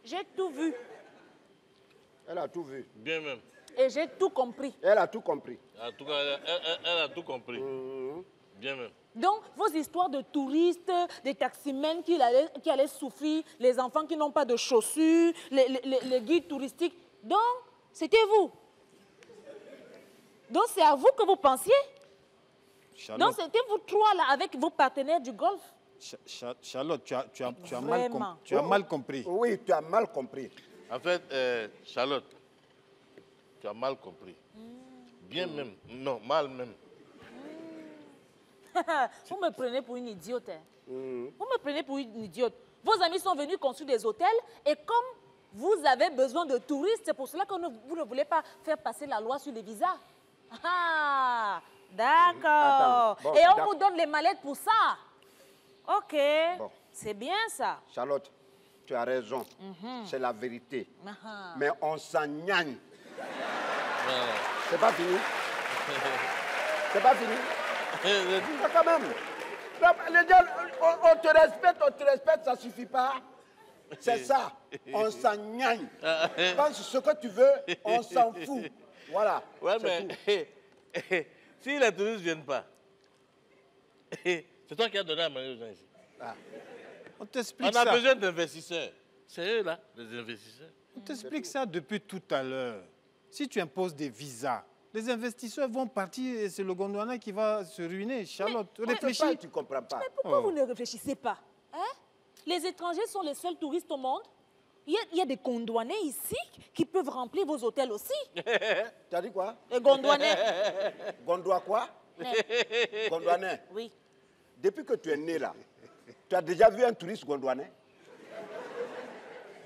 J'ai tout vu. Elle a tout vu. Bien même. Et j'ai tout compris. Elle a tout compris. En tout cas, elle a tout compris. Bien même. Donc, vos histoires de touristes, des taximens qui allaient souffrir, les enfants qui n'ont pas de chaussures, les guides touristiques. Donc, c'était vous. Donc, c'est à vous que vous pensiez? Charlotte. Donc, c'était vous trois là, avec vos partenaires du golf? Charlotte, tu as mal compris. Oui, tu as mal compris. En fait, Charlotte, tu as mal compris. Bien même. Non, mal même. Vous me prenez pour une idiote. Hein? Vous me prenez pour une idiote. Vos amis sont venus construire des hôtels et comme vous avez besoin de touristes, c'est pour cela que vous ne voulez pas faire passer la loi sur les visas. Ah, d'accord. Bon, et on vous donne les mallettes pour ça. Ok, bon. C'est bien ça. Charlotte, tu as raison. C'est la vérité. Ah. Mais on s'engagne. C'est pas fini. C'est pas fini. Quand même. Les gens, on te respecte, ça suffit pas. C'est ça. On s'engagne. Pense ce que tu veux, on s'en fout. Voilà. Ouais, mais si les touristes ne viennent pas, c'est toi qui as donné à manger aux gens ici. Ah. On t'explique On a ça. besoin d'investisseurs. C'est eux là, les investisseurs. On t'explique ça depuis tout à l'heure. Si tu imposes des visas, les investisseurs vont partir et c'est le Gondwana qui va se ruiner. Charlotte, réfléchis. Tu ne comprends pas. Mais pourquoi vous ne réfléchissez pas, hein? Les étrangers sont les seuls touristes au monde. Il y a des Gondwanais ici qui peuvent remplir vos hôtels aussi. Tu as dit quoi? Les Gondwanais. Gondwa quoi? Gondwanais. Oui. Depuis que tu es né là, tu as déjà vu un touriste gondwanais?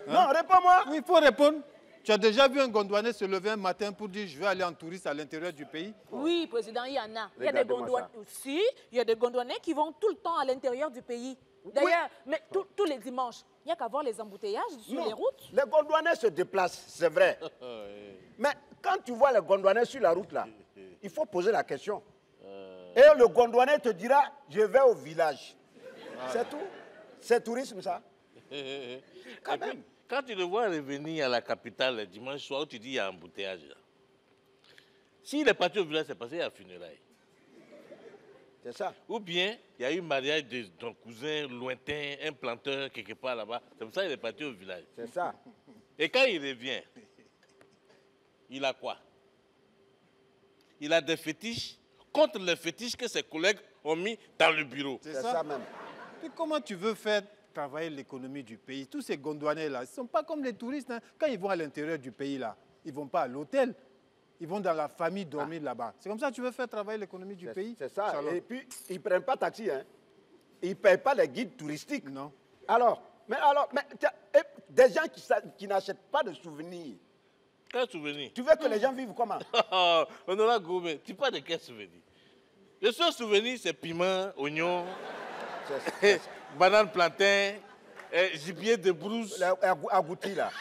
Non, réponds-moi. Oui, il faut répondre. Tu as déjà vu un Gondwanais se lever un matin pour dire je vais aller en touriste à l'intérieur du pays? Oui, président, il y en a. Il y a des Gondwanais aussi. Il y a des Gondwanais qui vont tout le temps à l'intérieur du pays. D'ailleurs, mais tous les dimanches, il n'y a qu'à voir les embouteillages sur les routes. Les Gondwanais se déplacent, c'est vrai. Mais quand tu vois les Gondwanais sur la route là, il faut poser la question. Et le Gondwanais te dira, je vais au village. C'est tout. C'est tourisme ça. Quand même. Quand tu le vois revenir à la capitale le dimanche soir, tu dis il y a un embouteillage là. S'il est parti au village, c'est parce qu'il y a funérailles. C'est ça. Ou bien, il y a eu mariage de ton cousin lointain, un planteur quelque part là-bas. C'est pour ça qu'il est parti au village. C'est ça. Et quand il revient, il a quoi? Il a des fétiches contre les fétiches que ses collègues ont mis dans le bureau. C'est ça même. Et comment tu veux faire travailler l'économie du pays? Tous ces Gondwanais-là, ils ne sont pas comme les touristes. Hein. Quand ils vont à l'intérieur du pays, là, ils ne vont pas à l'hôtel. Ils vont dans la famille dormir là-bas. C'est comme ça que tu veux faire travailler l'économie du pays? C'est ça. Charlotte. Et puis, ils ne prennent pas taxi. Hein. Ils ne payent pas les guides touristiques. Non. Alors, des gens qui n'achètent pas de souvenirs. Quel souvenir? Tu veux que les gens vivent comment? On aura gourmet. Tu parles de quel souvenir? Le seul souvenir, c'est piment, oignon, banane plantain, gibier de brousse. Agouti, là.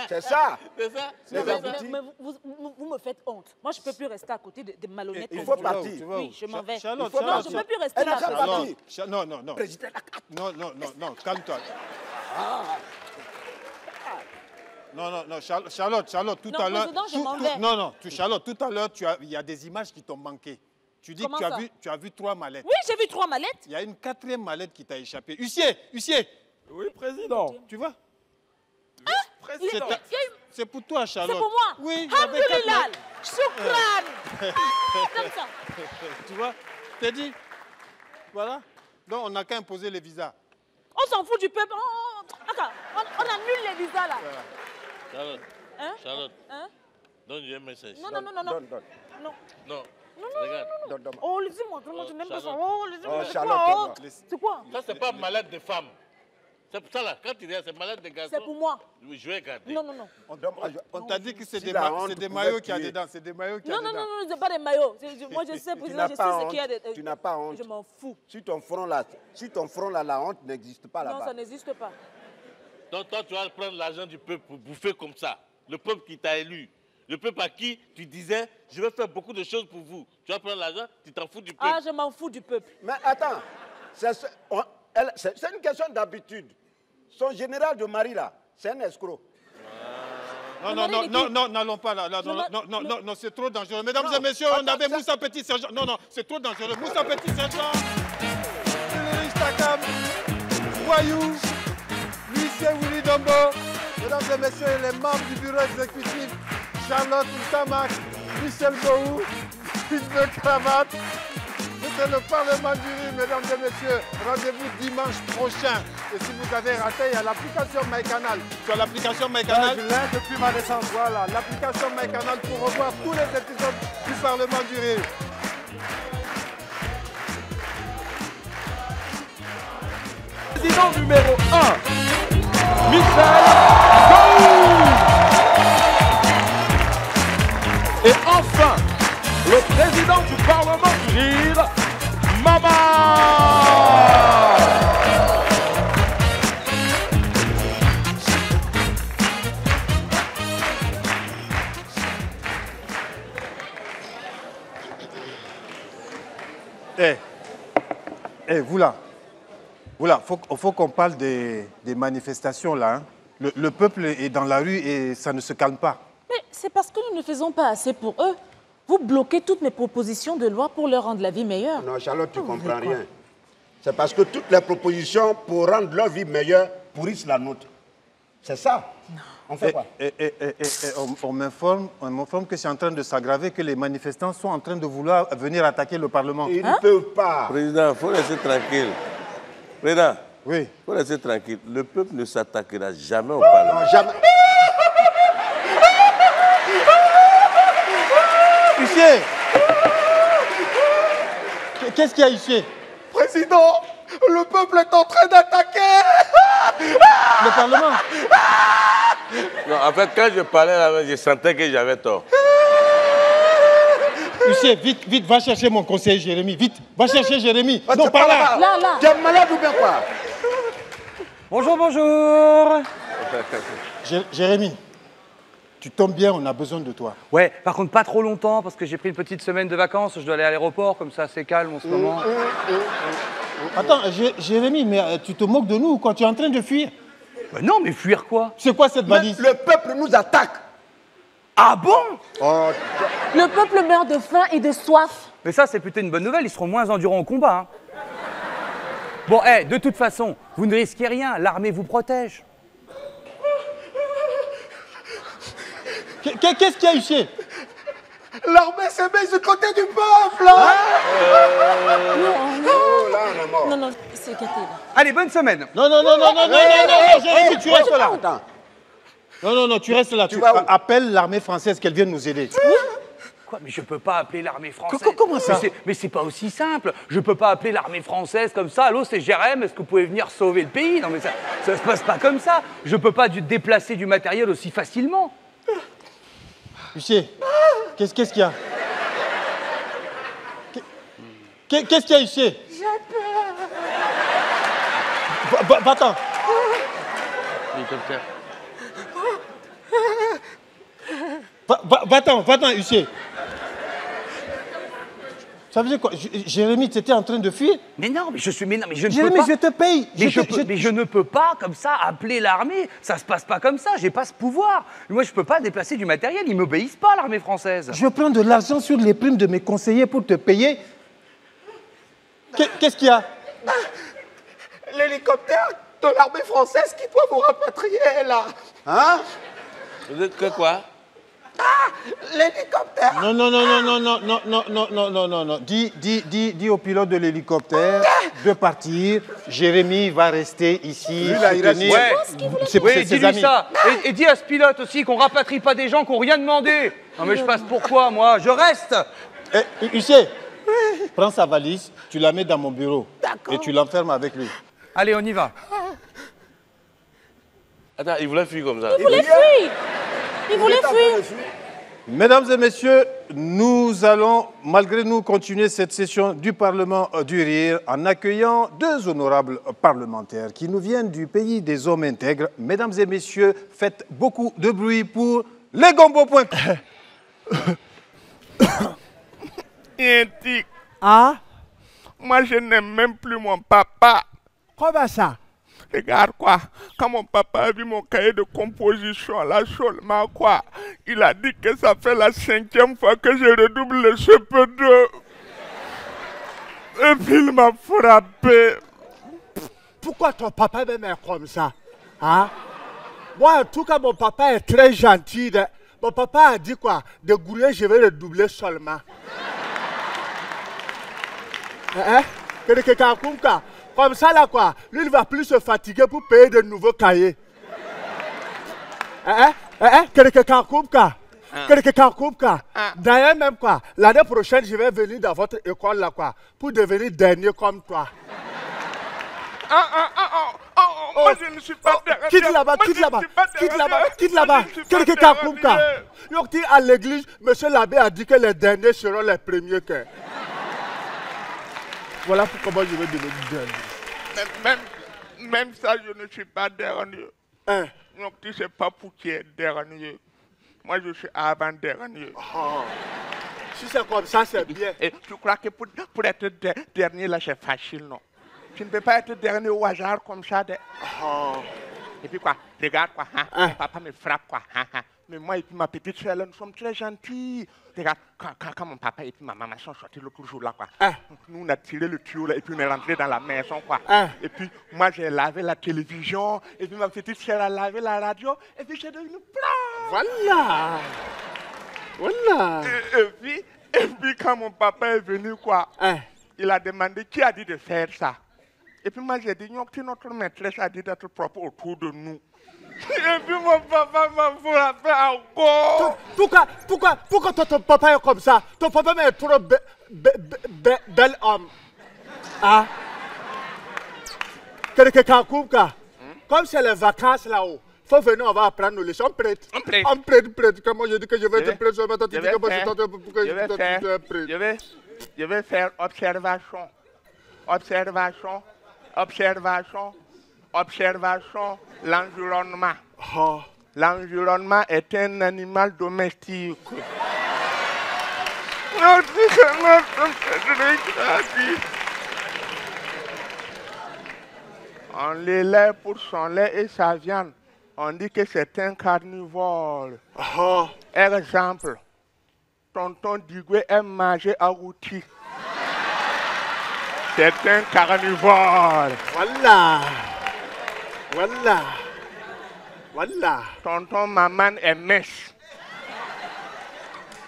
C'est ça. C'est ça. Mais vous me faites honte. Moi, je ne peux plus rester à côté de malhonnêtes. Il faut partir. Oui, je m'en vais. Charlotte, Non, je ne peux plus rester là. Non, non, non. Non, calme-toi. Non, Charlotte, tout à l'heure... président, je m'en vais. Non, Charlotte, tout à l'heure, il y a des images qui t'ont manqué. Tu dis Comment que tu as vu 3 mallettes. Oui, j'ai vu 3 mallettes. Il y a une 4e mallette qui t'a échappé. Huissier. Oui, président. Tu vois? Président. C'est pour toi, Charlotte. C'est pour moi. Oui, Alhamdulillah. Choukran. Comme ça. Tu vois? Je t'ai dit. Voilà. Donc, on n'a qu'à imposer les visas. On s'en fout du peuple. On annule les visas là. Charlotte. Hein? Charlotte. Hein? Donne-lui un message. Non. Non. Regarde. Oh, laissez-moi, vraiment, je n'aime pas ça. Charlotte. Oh, laissez-moi. Charlotte, C'est quoi? Ça, c'est pas malade de femme. C'est pour ça là, quand tu dis c'est malade de garçon. C'est pour moi. Oui, je vais garder. Non. On t'a dit que c'est Si des, la honte des pouvait maillots qu'il y a tuer. dedans. C'est des maillots qu'il y a Non, dedans. c'est pas des maillots. Moi, je sais, président, je sais ce qu'il y a de... Tu n'as pas honte. Je m'en fous. Sur ton front là, la honte n'existe pas Non, là-bas. ça n'existe pas. Donc toi, tu vas prendre l'argent du peuple pour bouffer comme ça. Le peuple qui t'a élu. Le peuple à qui tu disais, je vais faire beaucoup de choses pour vous. Tu vas prendre l'argent, tu t'en fous du peuple. Ah, je m'en fous du peuple. Mais attends, c'est une question d'habitude. Son général de mari là, c'est un escroc. Non, n'allons pas là. Non, c'est trop dangereux. Mesdames et messieurs, on avait Moussa Petit Sergent. Non, c'est trop dangereux. Moussa Petit Sergent, Ulrich Takam, Voyou, Lucien Willy Dombo, mesdames et messieurs, les membres du bureau exécutif, Charlotte Oustamak, Michel Bohou, Philippe Cravate. C'était le Parlement du Rire, mesdames et messieurs. Rendez-vous dimanche prochain. Et si vous avez raté, il y a l'application MyCanal. Tu as l'application MyCanal? Je l'ai depuis ma naissance. Voilà, l'application MyCanal pour revoir tous les épisodes du Parlement du Rire. Président numéro 1, Michel Bohou. Et enfin, le président du Parlement du Rire, Mama. Vous là, faut qu'on parle des manifestations là. Hein. Le peuple est dans la rue et ça ne se calme pas. Mais c'est parce que nous ne faisons pas assez pour eux. Vous bloquez toutes mes propositions de loi pour leur rendre la vie meilleure. Non, Charlotte, tu ne comprends rien. C'est parce que toutes les propositions pour rendre leur vie meilleure pourrissent la nôtre. C'est ça. Non. On fait quoi? On m'informe que c'est en train de s'aggraver, que les manifestants sont en train de vouloir venir attaquer le Parlement. Ils ne peuvent pas. Président, il faut laisser tranquille. Président, oui. Il faut laisser tranquille. Le peuple ne s'attaquera jamais au Parlement. Non, jamais. Huissier! Qu'est-ce qu'il y a, huissier? Président, le peuple est en train d'attaquer le Parlement. Non, en fait, quand je parlais là, je sentais que j'avais tort. Huissier, vite, vite, va chercher mon conseiller Jérémy, vite, va chercher Jérémy. Non, par là. Là. Tu es malade ou bien quoi? Bonjour, bonjour. Jérémy, tu tombes bien, on a besoin de toi. Ouais, par contre, pas trop longtemps, parce que j'ai pris une petite semaine de vacances, je dois aller à l'aéroport, comme ça, c'est calme en ce moment. Attends, Jérémy, mais tu te moques de nous quand tu es en train de fuir? Ben non, mais fuir quoi? C'est quoi cette valise? Le peuple nous attaque. Ah bon? Oh, Le peuple meurt de faim et de soif. Mais ça, c'est plutôt une bonne nouvelle, ils seront moins endurants au combat. Hein. Bon, de toute façon, vous ne risquez rien, l'armée vous protège. Qu'est-ce qu'il y a, huissier? L'armée s'est mise du côté du peuple. Non, c'est Katé, là. Allez, bonne semaine. Non, Jérémy, tu restes là. Non, tu restes là. Tu appelles l'armée française qu'elle vienne nous aider. Quoi? Mais je peux pas appeler l'armée française. Comment ça? Mais c'est pas aussi simple. Je peux pas appeler l'armée française comme ça. Allô, c'est Jérém, est-ce que vous pouvez venir sauver le pays? Non, mais ça se passe pas comme ça. Je peux pas déplacer du matériel aussi facilement. Huissier, qu'est-ce qu'il y a? Qu'est-ce qu'il y a, huissier? J'ai peur. Va-t'en. Hélicoptère. Va-t'en, huissier. Ça veut dire quoi? Jérémy, tu étais en train de fuir? Mais non, mais je ne peux pas. Jérémy, je te paye. Mais je ne peux pas, comme ça, appeler l'armée. Ça se passe pas comme ça, j'ai pas ce pouvoir. Moi, je peux pas déplacer du matériel, ils m'obéissent pas, l'armée française. Je prends de l'argent sur les primes de mes conseillers pour te payer. Qu'est-ce qu'il y a? L'hélicoptère de l'armée française qui doit vous rapatrier, là. hein? Vous êtes que quoi? L'hélicoptère. Non. Dis au pilote de l'hélicoptère de partir. Jérémy va rester ici. Lui, là, il reste. Ouais. C'est ses amis. Ça. Et dis à ce pilote aussi qu'on rapatrie pas des gens qui n'ont rien demandé. Non mais je passe pourquoi, moi? Je reste. Huissier, prends sa valise, tu la mets dans mon bureau. Et tu l'enfermes avec lui. Allez, on y va. Attends, il voulait fuir comme ça. Il voulait fuir. Il voulait fuir. Mesdames et messieurs, nous allons, malgré nous, continuer cette session du Parlement du Rire en accueillant deux honorables parlementaires qui nous viennent du pays des hommes intègres. Mesdames et messieurs, faites beaucoup de bruit pour les Gombo.com. Ah? Moi, je n'aime même plus mon papa. Comment ça? Regarde quoi, quand mon papa a vu mon cahier de composition, là seulement quoi, il a dit que ça fait la 5e fois que je redouble le CP2. Et puis il m'a frappé. Pourquoi ton papa même est comme ça? Hein? Moi, en tout cas, mon papa est très gentil. Mon papa a dit quoi? De gouler, je vais le doubler seulement. Comme ça, là, quoi. Lui, il ne va plus se fatiguer pour payer de nouveaux cahiers. D'ailleurs, même, quoi. L'année prochaine, je vais venir dans votre école, là, quoi. Pour devenir dernier comme toi. Moi, je ne suis pas dernier. Quitte là-bas. À l'église, monsieur l'abbé a dit que les derniers seront les premiers. Voilà pourquoi je vais devenir dernier. Même ça, je ne suis pas dernier. Donc, tu ne sais pas pour qui est dernier. Moi, je suis avant-dernier. Si c'est comme ça, c'est bien. Et tu crois que pour être dernier, là, c'est facile, non? Tu ne peux pas être dernier au hasard comme ça. Et puis quoi? Regarde quoi. Papa me frappe quoi. Mais moi et puis ma petite soeur, là, nous sommes très gentils. Regarde, quand mon papa et puis ma maman sont sortis l'autre jour là, quoi. Nous, on a tiré le tuyau là, et puis on est rentré dans la maison, quoi. Et puis, moi, j'ai lavé la télévision, et puis ma petite soeur a lavé la radio, et puis j'ai devenu plat. Voilà. Voilà. Et puis, quand mon papa est venu, quoi, il a demandé qui a dit de faire ça. Et puis, moi, j'ai dit, notre maîtresse a dit d'être propre autour de nous. Et puis mon papa m'a frappé encore. Pourquoi ton papa est comme ça? Ton papa est trop bel homme. Ah? Comme c'est les vacances là-haut, faut venir, on va apprendre nos leçons. Prête. Comment je dis que je vais être prête? Je vais faire observation. Observation, l'environnement. L'environnement est un animal domestique. On l'élève pour son lait et sa viande. On dit que c'est un carnivore. Exemple, tonton Digwe aime manger agouti. C'est un carnivore. Voilà. Tonton maman est mince.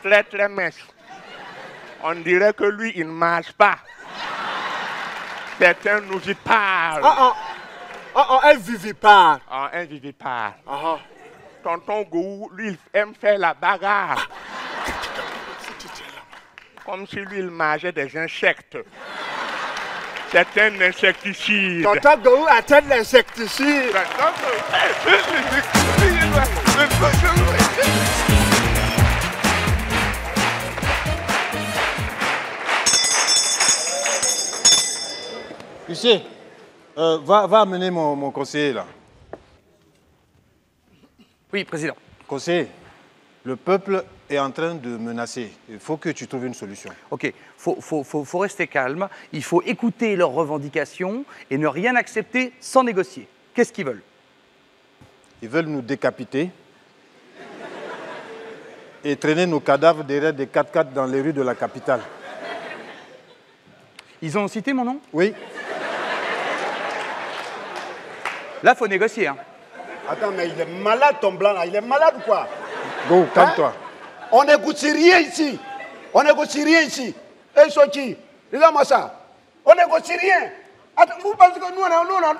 Très mince. On dirait que lui, il ne mange pas. C'est un ovipare. Un vivipare. Un vivipare. Tonton Gou, lui, il aime faire la bagarre. Comme si lui, il mangeait des insectes. C'est un insecticide. Tonton Gou est un insecticide. Huissier, va amener mon conseiller là. Oui, président. Conseiller, le peuple est en train de menacer. Il faut que tu trouves une solution. Ok, faut rester calme. Il faut écouter leurs revendications et ne rien accepter sans négocier. Qu'est-ce qu'ils veulent? Ils veulent nous décapiter et traîner nos cadavres derrière des 4x4 dans les rues de la capitale. Ils ont cité mon nom? Oui. Là, faut négocier. Hein. Attends, mais il est malade ton blanc là. Il est malade ou quoi? Go, calme-toi. On négocie rien ici. Et ils sont qui? Regarde-moi ça. On négocie rien. Attends, vous pensez que nous,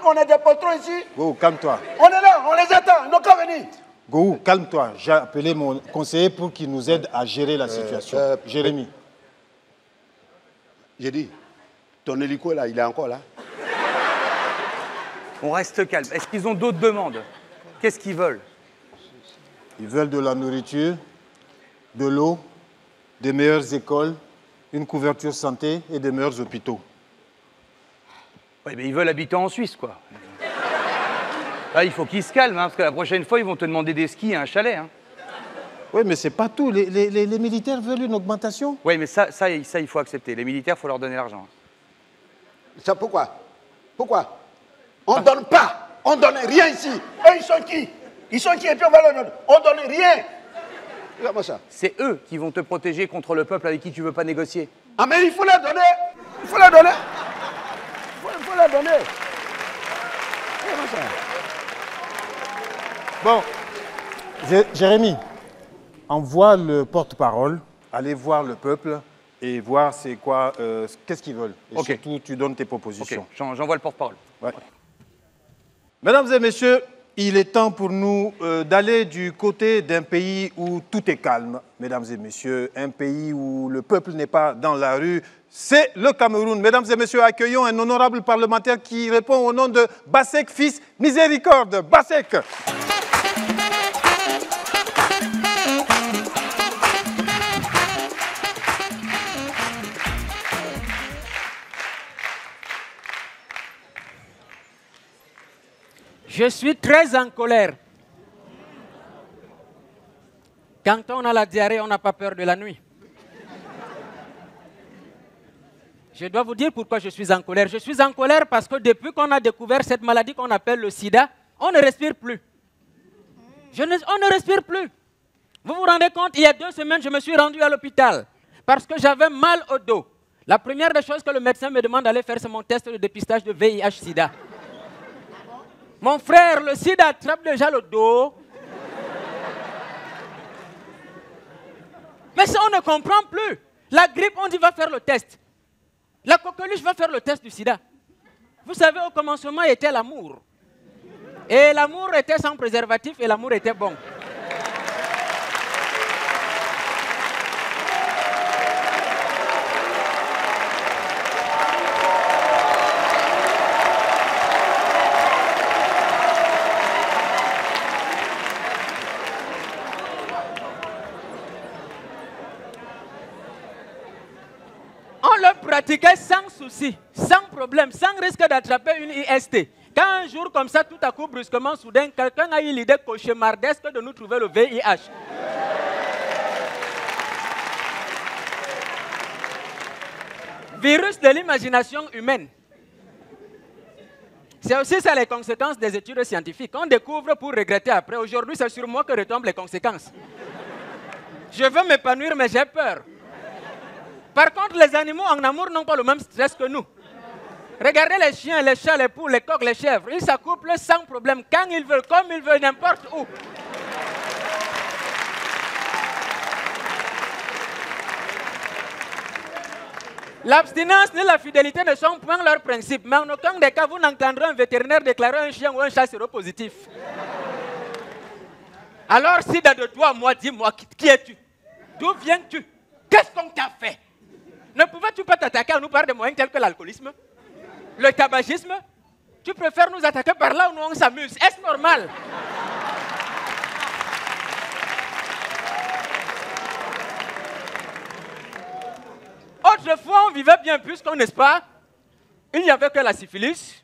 on est des patrons ici? Go, calme-toi. On est là, on les attend. Ils n'ont qu'à venir. Go, calme-toi. J'ai appelé mon conseiller pour qu'il nous aide à gérer la situation. Jérémy. J'ai dit, ton hélico là, il est encore là? On reste calme. Est-ce qu'ils ont d'autres demandes? Qu'est-ce qu'ils veulent? Ils veulent de la nourriture, de l'eau, des meilleures écoles, une couverture santé et des meilleurs hôpitaux. Oui, mais ils veulent habiter en Suisse, quoi. Là, il faut qu'ils se calment, hein, parce que la prochaine fois, ils vont te demander des skis et un chalet. Hein. Oui, mais c'est pas tout. Les militaires veulent une augmentation. Oui, mais ça, il faut accepter. Les militaires, il faut leur donner l'argent. Ça, pourquoi? On ne donne pas. On ne donne rien ici. Eux, ils sont qui? Et puis on va leur donner. On ne donne rien. Regarde-moi ça. C'est eux qui vont te protéger contre le peuple avec qui tu ne veux pas négocier. Ah, mais il faut leur donner. Il faut leur donner. Regarde-moi ça. Bon, Jérémy, envoie le porte-parole, aller voir le peuple et voir c'est quoi, qu'est-ce qu'ils veulent. Et surtout, tu donnes tes propositions. Ok, j'envoie le porte-parole. Ouais. Mesdames et messieurs, il est temps pour nous d'aller du côté d'un pays où tout est calme. Mesdames et messieurs, un pays où le peuple n'est pas dans la rue, c'est le Cameroun. Mesdames et messieurs, accueillons un honorable parlementaire qui répond au nom de Bassek Fils Miséricorde. Bassek. Je suis très en colère. Quand on a la diarrhée, on n'a pas peur de la nuit. Je dois vous dire pourquoi je suis en colère. Je suis en colère parce que depuis qu'on a découvert cette maladie qu'on appelle le sida, on ne respire plus. On ne respire plus. Vous vous rendez compte, il y a 2 semaines, je me suis rendu à l'hôpital parce que j'avais mal au dos. La première des choses que le médecin me demande d'aller faire, c'est mon test de dépistage de VIH-Sida. Mon frère, le sida attrape déjà le dos. Mais ça, on ne comprend plus. La grippe, on dit va faire le test. La coqueluche va faire le test du sida. Vous savez, au commencement était l'amour. Et l'amour était sans préservatif et l'amour était bon. Pratiquer sans souci, sans problème, sans risque d'attraper une IST. Quand un jour comme ça, tout à coup, brusquement, soudain, quelqu'un a eu l'idée cauchemardesque de nous trouver le VIH. Virus de l'imagination humaine. C'est aussi ça les conséquences des études scientifiques. On découvre pour regretter après. Aujourd'hui, c'est sur moi que retombent les conséquences. Je veux m'épanouir, mais j'ai peur. Par contre, les animaux en amour n'ont pas le même stress que nous. Regardez les chiens, les chats, les poules, les coqs, les chèvres. Ils s'accouplent sans problème, quand ils veulent, comme ils veulent, n'importe où. L'abstinence ni la fidélité ne sont point leurs principes. Mais en aucun des cas, vous n'entendrez un vétérinaire déclarer un chien ou un chat séropositif. Alors, sida de toi, moi, dis-moi, qui es-tu? D'où viens-tu? Qu'est-ce qu'on t'a fait? Ne pouvais-tu pas t'attaquer à nous par des moyens tels que l'alcoolisme, le tabagisme? Tu préfères nous attaquer par là où nous on s'amuse. Est-ce normal? Autrefois, on vivait bien plus qu'on, n'est-ce pas? Il n'y avait que la syphilis,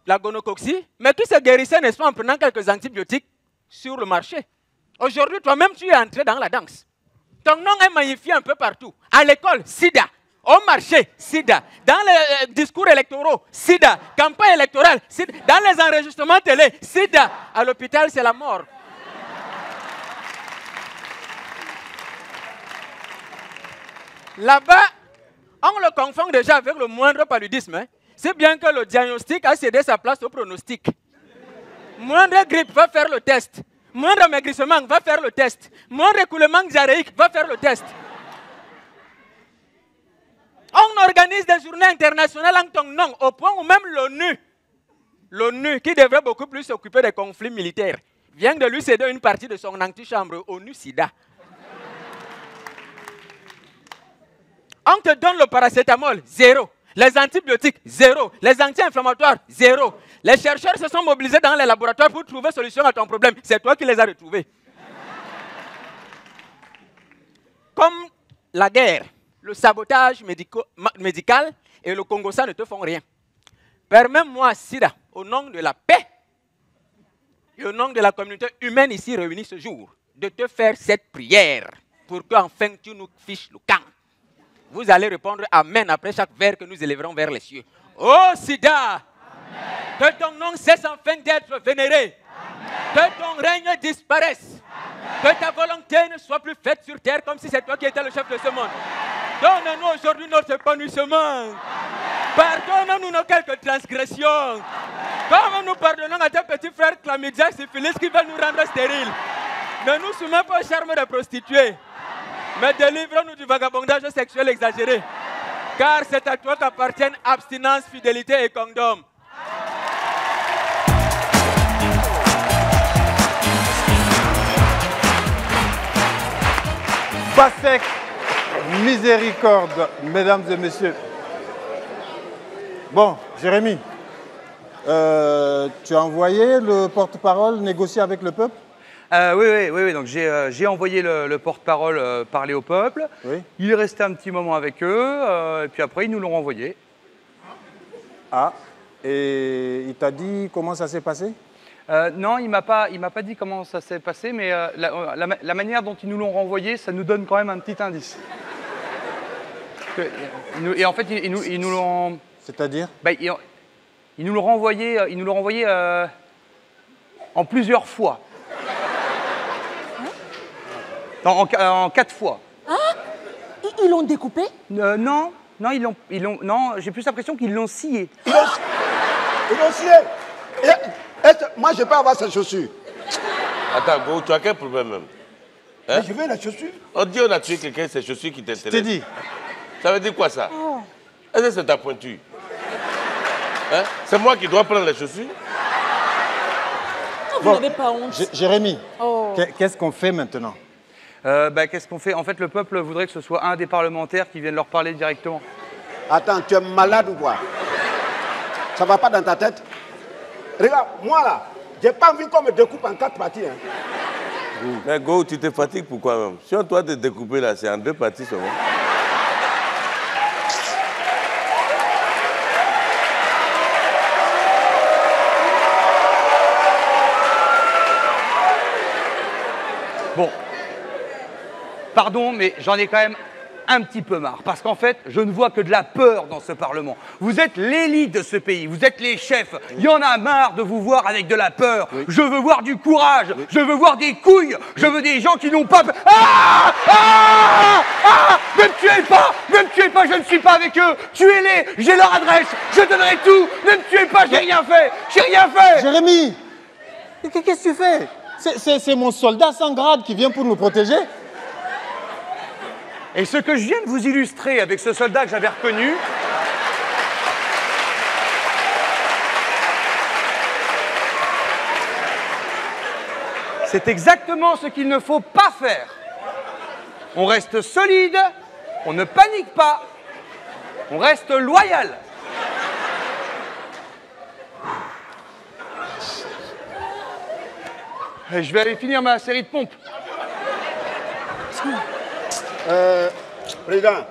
la gonocoxie, mais qui se guérissait, n'est-ce pas, en prenant quelques antibiotiques sur le marché. Aujourd'hui, toi-même, tu es entré dans la danse. Ton nom est magnifié un peu partout. À l'école, sida. Au marché, sida. Dans les discours électoraux, sida. Campagne électorale, sida. Dans les enregistrements télé, sida. À l'hôpital, c'est la mort. Là-bas, on le confond déjà avec le moindre paludisme. Hein. C'est bien que le diagnostic a cédé sa place au pronostic. Moindre grippe, va faire le test. Moindre amaigrissement, va faire le test. Moindre écoulement diarrhéique, va faire le test. On organise des journées internationales en ton nom, au point où même l'ONU, qui devrait beaucoup plus s'occuper des conflits militaires, vient de lui céder une partie de son antichambre, ONU-SIDA. On te donne le paracétamol, 0. Les antibiotiques, 0. Les anti-inflammatoires, 0. Les chercheurs se sont mobilisés dans les laboratoires pour trouver solution à ton problème. C'est toi qui les as retrouvés. Comme la guerre, le sabotage médical et le Congo, ça ne te font rien. Permets-moi, Sida, au nom de la paix et au nom de la communauté humaine ici réunie ce jour, de te faire cette prière pour qu'enfin tu nous fiches le camp. Vous allez répondre Amen après chaque verre que nous élèverons vers les cieux. Oh Sida, Amen. Que ton nom cesse enfin d'être vénéré. Amen. Que ton règne disparaisse. Amen. Que ta volonté ne soit plus faite sur terre comme si c'est toi qui étais le chef de ce monde. Donne-nous aujourd'hui notre épanouissement. Pardonne-nous nos quelques transgressions. Amen. Comme nous pardonnons à tes petits frères chlamydia, syphilis qui veulent nous rendre stériles. Ne nous soumets pas au charme des prostituées. Mais délivre-nous du vagabondage sexuel exagéré. Car c'est à toi qu'appartiennent abstinence, fidélité et condom. Pasek, miséricorde, mesdames et messieurs. Bon, Jérémy, tu as envoyé le porte-parole négocier avec le peuple? Oui. Donc j'ai envoyé le porte-parole parler au peuple. Oui. Il est resté un petit moment avec eux, et puis après ils nous l'ont renvoyé. Ah, et il t'a dit comment ça s'est passé? Non, il m'a pas dit comment ça s'est passé, mais la manière dont ils nous l'ont renvoyé, ça nous donne quand même un petit indice. Et en fait, ils nous l'ont... C'est-à-dire? Ils nous l'ont renvoyé, en plusieurs fois. En 4 fois. Hein? Ils l'ont découpé? Non, non, j'ai plus l'impression qu'ils l'ont scié. Ils l'ont scié. Moi, je peux avoir ces chaussures. Attends, Go, tu as quel problème même? Mais je veux la chaussure. On dit on a tué quelqu'un, c'est chaussures qui t'intéressent. Je t'ai dit. Ça veut dire quoi ça? Est-ce que c'est ta pointure? Hein? C'est moi qui dois prendre les chaussures? Vous n'avez pas honte. Jérémy, qu'est-ce qu'on fait maintenant? Qu'est-ce qu'on fait? En fait, le peuple voudrait que ce soit un des parlementaires qui vienne leur parler directement. Attends, tu es malade ou quoi? Ça va pas dans ta tête? Regarde, moi là, j'ai pas envie qu'on me découpe en 4 parties. Hein. Mais Go, tu te fatigues pourquoi même? Si on doit te découper là, c'est en 2 parties seulement. Bon, pardon, mais j'en ai quand même un petit peu marre. Parce qu'en fait, je ne vois que de la peur dans ce Parlement. Vous êtes l'élite de ce pays, vous êtes les chefs. Il y en a marre de vous voir avec de la peur. Oui. Je veux voir du courage, je veux voir des couilles, je veux des gens qui n'ont pas peur. Ah, ah, ah, ne me tuez pas, je ne suis pas avec eux. Tuez-les, j'ai leur adresse, je donnerai tout. Ne me tuez pas, j'ai rien fait. Jérémy, qu'est-ce que tu fais? C'est mon soldat sans grade qui vient pour nous protéger. Et ce que je viens de vous illustrer avec ce soldat que j'avais reconnu, c'est exactement ce qu'il ne faut pas faire. On reste solide, on ne panique pas, on reste loyal. Et je vais aller finir ma série de pompes. Président,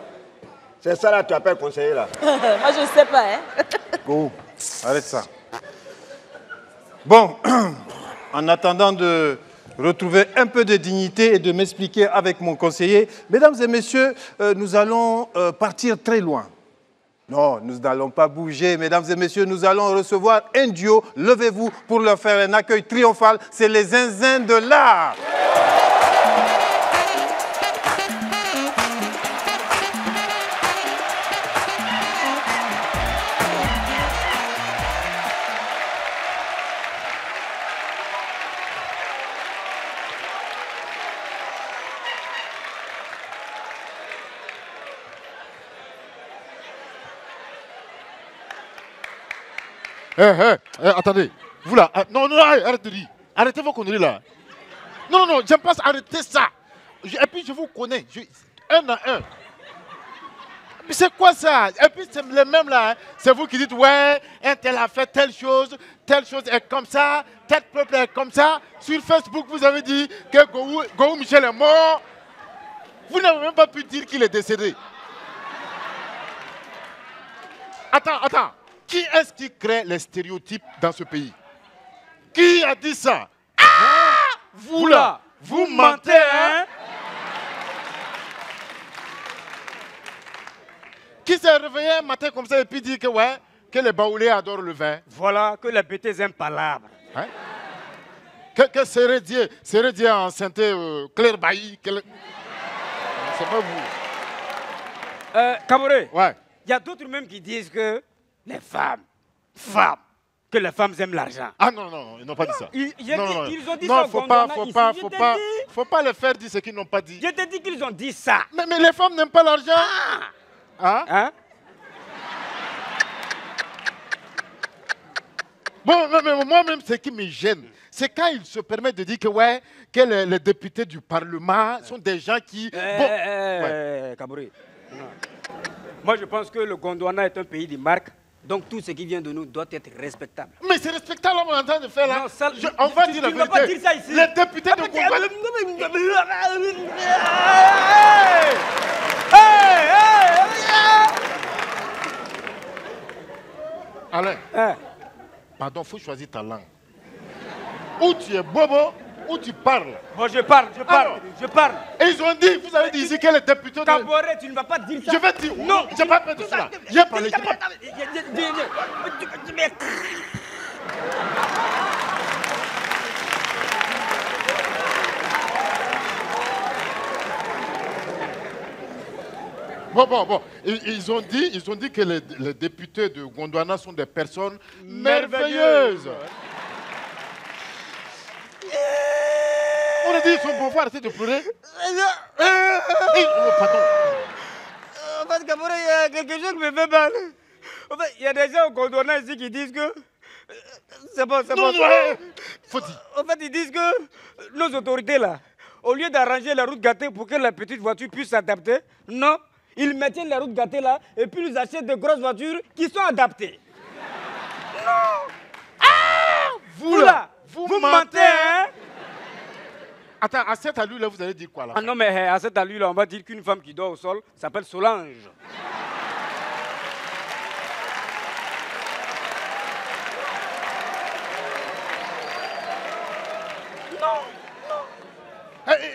c'est ça là que tu appelles conseiller là? Moi, je ne sais pas, hein. Go, arrête ça. Bon, en attendant de retrouver un peu de dignité et de m'expliquer avec mon conseiller, mesdames et messieurs, nous allons partir très loin. Non, nous n'allons pas bouger, mesdames et messieurs, nous allons recevoir un duo. Levez-vous pour leur faire un accueil triomphal. C'est les zinzins de l'art. Attendez, vous là, non, arrêtez de rire. Arrêtez vos conneries là. Non, j'aime pas ça, arrêtez ça. Et puis je vous connais, un à un. Mais c'est quoi ça? Et puis c'est le même là, hein. C'est vous qui dites, ouais, un tel a fait telle chose est comme ça, tel peuple est comme ça. Sur Facebook, vous avez dit que Gou Michel est mort. Vous n'avez même pas pu dire qu'il est décédé. Attends. Qui est-ce qui crée les stéréotypes dans ce pays? Qui a dit ça? Vous là, vous mentez, hein? Qui s'est réveillé un matin comme ça et puis dit que ouais, que les baoulés adorent le vin? Voilà, que les bêtises aiment palabre. Hein? Que Sérédier en santé Claire Bailly. C'est pas vous. Caboré, ouais. Il y a d'autres même qui disent que les femmes, que les femmes aiment l'argent. Ah non, ils n'ont pas dit ça. Ils ont dit ça. Faut pas les faire dire ce qu'ils n'ont pas dit. Je te dis qu'ils ont dit ça. Mais les femmes n'aiment pas l'argent. Hein? Bon, mais moi-même, ce qui me gêne, c'est quand ils se permettent de dire que, ouais, que les députés du Parlement sont des gens qui... Caboré. Moi, je pense que le Gondwana est un pays de marque. Donc tout ce qui vient de nous doit être respectable. Mais c'est respectable, on est en train de faire là. Non, ça, on va dire la vérité. Tu ne vas pas dire ça ici. Les députés de Gondwana... Alain, pardon, il faut choisir ta langue. Ou tu es bobo, ou tu parles. Bon, je parle. Et ils ont dit, vous avez dit ici que les députés... Caboré, tu ne vas pas dire ça. Je vais dire, non, je n'ai pas fait de cela. J'ai parlé. Bon. Ils ont dit que les députés de Gondwana sont des personnes merveilleuses. On a dit ils sont bons, faut arrêter de pleurer. Pardon. En fait, Kabouré, il y a quelque chose qui me fait mal. En fait, il y a des gens au Gondwana ici qui disent que... C'est bon. Faut dire. En fait, ils disent que nos autorités, là, au lieu d'arranger la route gâtée pour que la petite voiture puisse s'adapter, non, ils maintiennent la route gâtée là et puis ils achètent de grosses voitures qui sont adaptées. Non. Vous là, vous mentez, hein? Attends, à cette allure là, vous allez dire quoi là? Ah non, mais à cette allure là, on va dire qu'une femme qui dort au sol s'appelle Solange.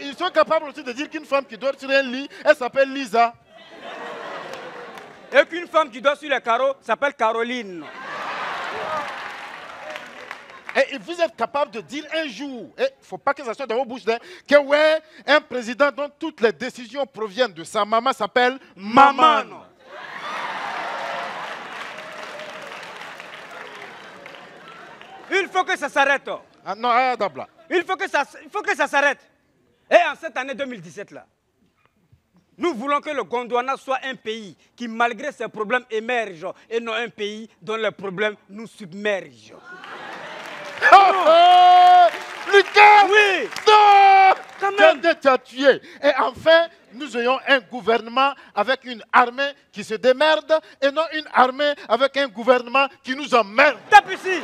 Ils sont capables aussi de dire qu'une femme qui dort sur un lit, elle s'appelle Lisa. Et qu'une femme qui dort sur les carreaux s'appelle Caroline. Et vous êtes capable de dire un jour, il ne faut pas que ça soit dans vos bouches, que ouais, un président dont toutes les décisions proviennent de sa maman s'appelle Maman. Il faut que ça s'arrête. Ah non, d'abord. Il faut que ça s'arrête. Et en cette année 2017 là, nous voulons que le Gondwana soit un pays qui, malgré ses problèmes, émerge et non un pays dont les problèmes nous submergent. Lucas! Oui! Non! Quand même! Tu as tué. Et enfin, nous ayons un gouvernement avec une armée qui se démerde et non une armée avec un gouvernement qui nous emmerde. Tape ici!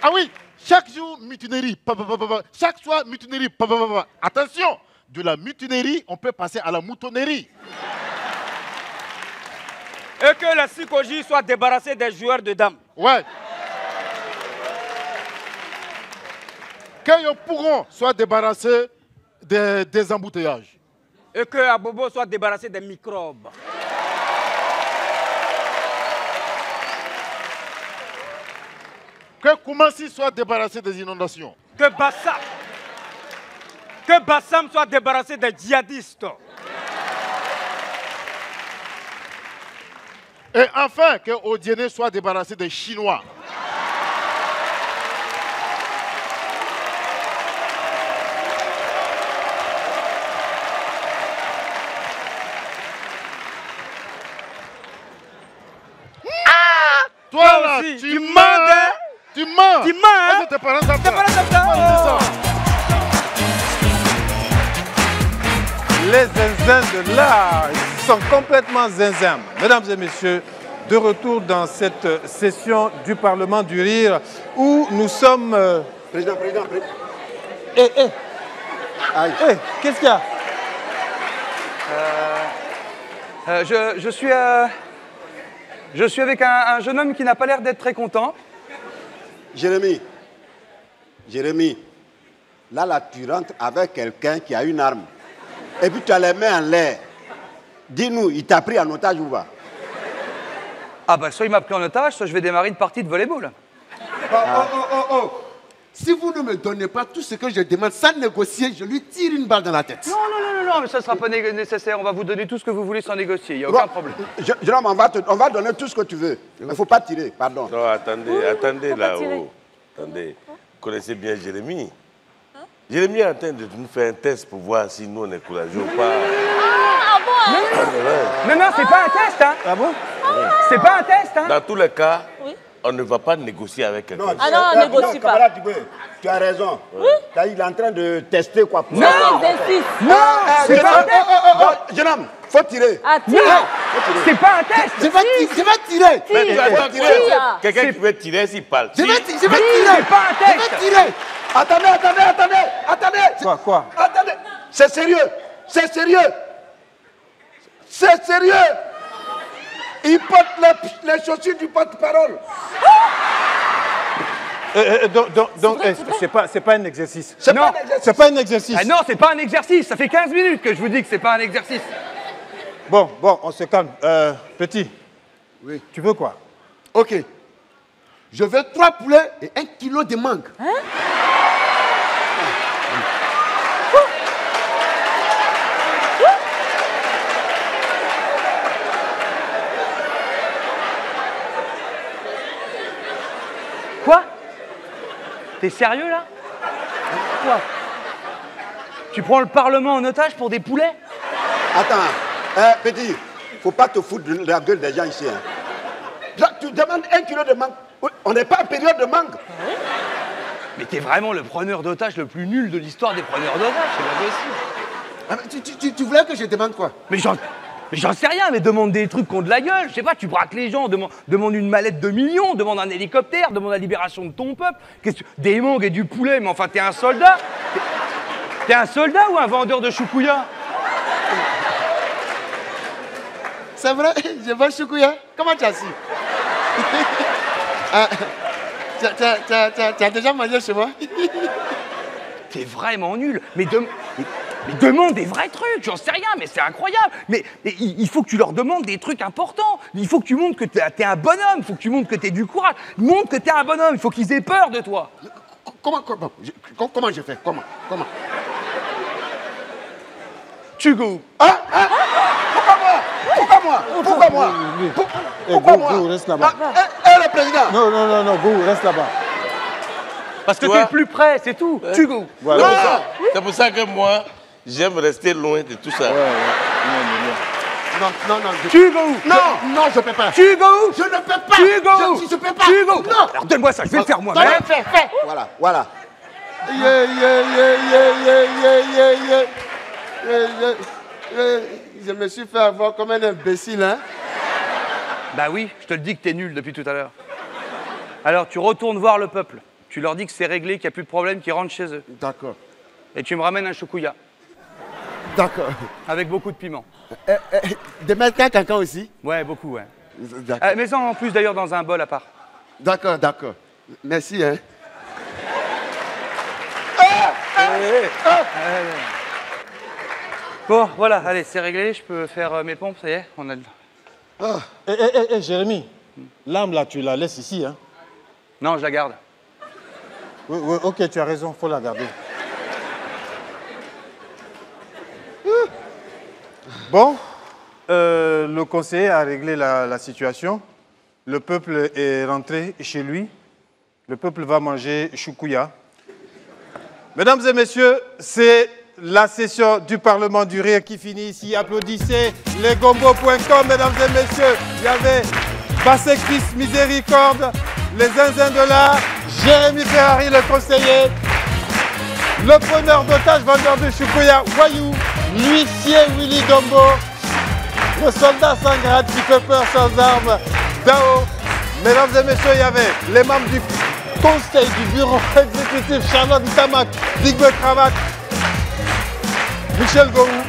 Ah oui, chaque jour, mutinerie. Chaque soir, mutinerie. Attention, de la mutinerie, on peut passer à la moutonnerie. Et que la psychologie soit débarrassée des joueurs de dames. Ouais. Que Yopouron soit débarrassé des embouteillages. Et que Abobo soit débarrassé des microbes. Que Koumassi soit débarrassé des inondations. Que Bassam soit débarrassé des djihadistes. Et enfin, que Odiene soit débarrassé des Chinois. Toi là, aussi, tu mens, hein? Tu mens. Tu mens, hein? Tes parents savent ça. Les zinzins de l'art, ils sont complètement zinzins. Mesdames et messieurs, de retour dans cette session du Parlement du Rire où nous sommes... Président. Qu'est-ce qu'il y a Je suis avec un jeune homme qui n'a pas l'air d'être très content. Jérémy, là, tu rentres avec quelqu'un qui a une arme. Et puis tu as les mains en l'air. Dis-nous, il t'a pris en otage ou pas? Ah bah soit il m'a pris en otage, soit je vais démarrer une partie de volleyball. Oh. Si vous ne me donnez pas tout ce que je demande sans négocier, je lui tire une balle dans la tête. Non, mais ça ne sera pas nécessaire. On va vous donner tout ce que vous voulez sans négocier. Il n'y a aucun problème. Jérôme, on va donner tout ce que tu veux. Il ne faut pas tirer, pardon. Non, attendez là-haut. Attendez. Vous connaissez bien Jérémy. Jérémy est en train de nous faire un test pour voir si nous on est courageux ou pas. Non, c'est pas un test, hein. Ah bon? C'est pas un test, hein. Dans tous les cas, on ne va pas négocier avec quelqu'un. Non, on ne négocie pas. Tu as raison. Oui. Il est en train de tester quoi. Non, c'est pas un test. Jeune homme, faut tirer. C'est pas un test. Je vais tirer. Mais tu attends tirer. Quelqu'un qui veut tirer, s'il parle. Je vais tirer. C'est pas un test. Je vais tirer. Attendez. Quoi? Attendez. C'est sérieux. Il porte les chaussures du porte-parole. Donc, c'est pas un exercice. C'est pas un exercice. Ah non, c'est pas un exercice. Ça fait 15 minutes que je vous dis que c'est pas un exercice. Bon, on se calme. Petit, oui. Tu veux quoi? Ok. Je veux 3 poulets et 1 kilo de mangue. T'es sérieux là? Quoi? Tu prends le Parlement en otage pour des poulets? Attends, petit, faut pas te foutre de la gueule des gens ici. Hein. Là, tu demandes 1 kilo de mangue. On n'est pas en période de mangue. Mais t'es vraiment le preneur d'otages le plus nul de l'histoire des preneurs d'otages, c'est pas possible. Tu voulais que je demande quoi? Mais j'en sais rien, mais demande des trucs qui ont de la gueule. Je sais pas, tu braques les gens, demande une mallette de millions, demande un hélicoptère, demande la libération de ton peuple. Des mangues et du poulet, mais enfin, t'es un soldat? T'es un soldat ou un vendeur de choukouya? C'est vrai, je vends choukouya. Comment tu as su? Tu as déjà mangé chez moi? T'es vraiment nul. Mais demande des vrais trucs, j'en sais rien, mais c'est incroyable. Mais il faut que tu leur demandes des trucs importants. Il faut que tu montres que t'es un bonhomme. Il faut que tu montres que t'es du courage. Montre que t'es un bonhomme. Il faut qu'ils aient peur de toi. Comment je fais? Comment? Tu go. Pourquoi moi? Go, reste là-bas. Le président. Non, Go, reste là-bas. Parce que t'es le plus près, c'est tout. Tu go. Voilà. C'est pour ça que moi, j'aime rester loin de tout ça. Non. Tu go. Non, je peux pas. Tu go. Je ne peux pas. Tu go. Je peux pas. Tu go. Non. Alors donne-moi ça, je vais le faire moi-même. Fais. Voilà. Je me suis fait avoir comme un imbécile, hein? Bah oui, je te le dis que t'es nul depuis tout à l'heure. Alors tu retournes voir le peuple. Tu leur dis que c'est réglé, qu'il n'y a plus de problème, qu'ils rentrent chez eux. D'accord. Et tu me ramènes un choukouya. D'accord. Avec beaucoup de piment. Des mettre quelqu'un aussi? Ouais, beaucoup, ouais. D'accord. Mets-en en plus d'ailleurs dans un bol à part. D'accord. Merci, hein. Bon, voilà, allez, c'est réglé, je peux faire mes pompes, ça y est, on a le... Jérémy, l'arme là, tu la laisses ici, hein? Non, je la garde. Oui, ok, tu as raison, faut la garder. Bon, le conseiller a réglé la situation. Le peuple est rentré chez lui. Le peuple va manger choukouya. Mesdames et messieurs, c'est la session du Parlement du Rire qui finit ici. Applaudissez lesgombo.com, mesdames et messieurs. Il y avait Bassekis Miséricorde, les zinzins de l'art, Jérémy Ferrari, le conseiller, le preneur d'otages, vendeur de choukouya, Wayou, l'huissier Willy Gombo, le soldat sans grade qui fait peur sans armes, Dao. Mesdames et messieurs, il y avait les membres du conseil du bureau exécutif, Charlotte Tamak, Digbe Cravate, Michel Gomou,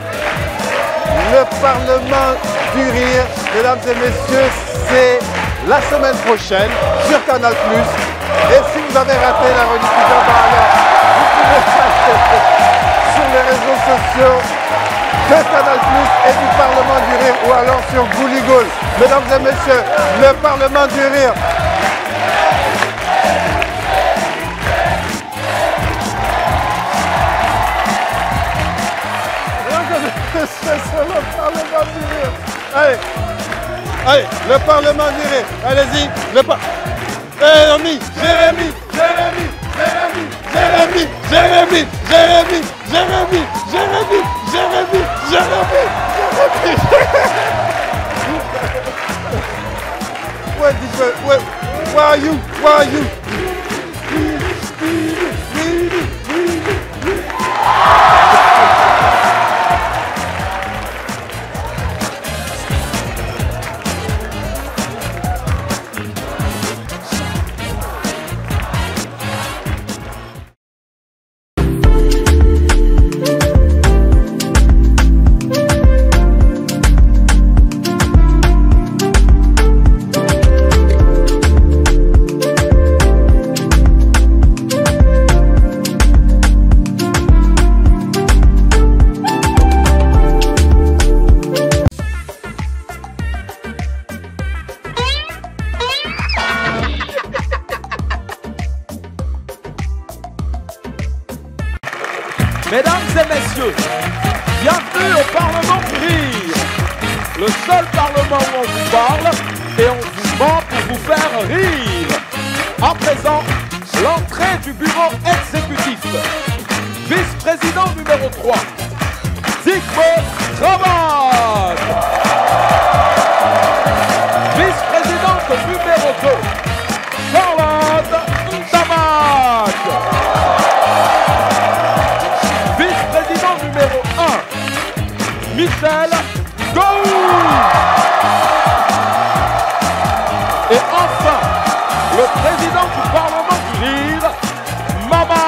le Parlement du Rire. Mesdames et messieurs, c'est la semaine prochaine sur Canal+. Et si vous avez raté la rediffusion par ailleurs, vous pouvez passer sur les réseaux sociaux de Canal+ et du Parlement du Rire ou alors sur Gouligol. Mesdames et messieurs, le Parlement du Rire. C'est le Parlement du Rire. Allez, le Parlement du Rire. Allez-y, Jérémy. Where are you? Mesdames et messieurs, bienvenue au Parlement du Rire, le seul parlement où on vous parle et on vous ment pour vous faire rire. À présent, L'entrée du bureau exécutif. Vice-président numéro 3, Zygmunt Travad. Vice-présidente numéro 2, Charlotte Ntamak. Vice-président numéro 1, Michel Gou. Et enfin, le président du Parlement du Rire, Mamad.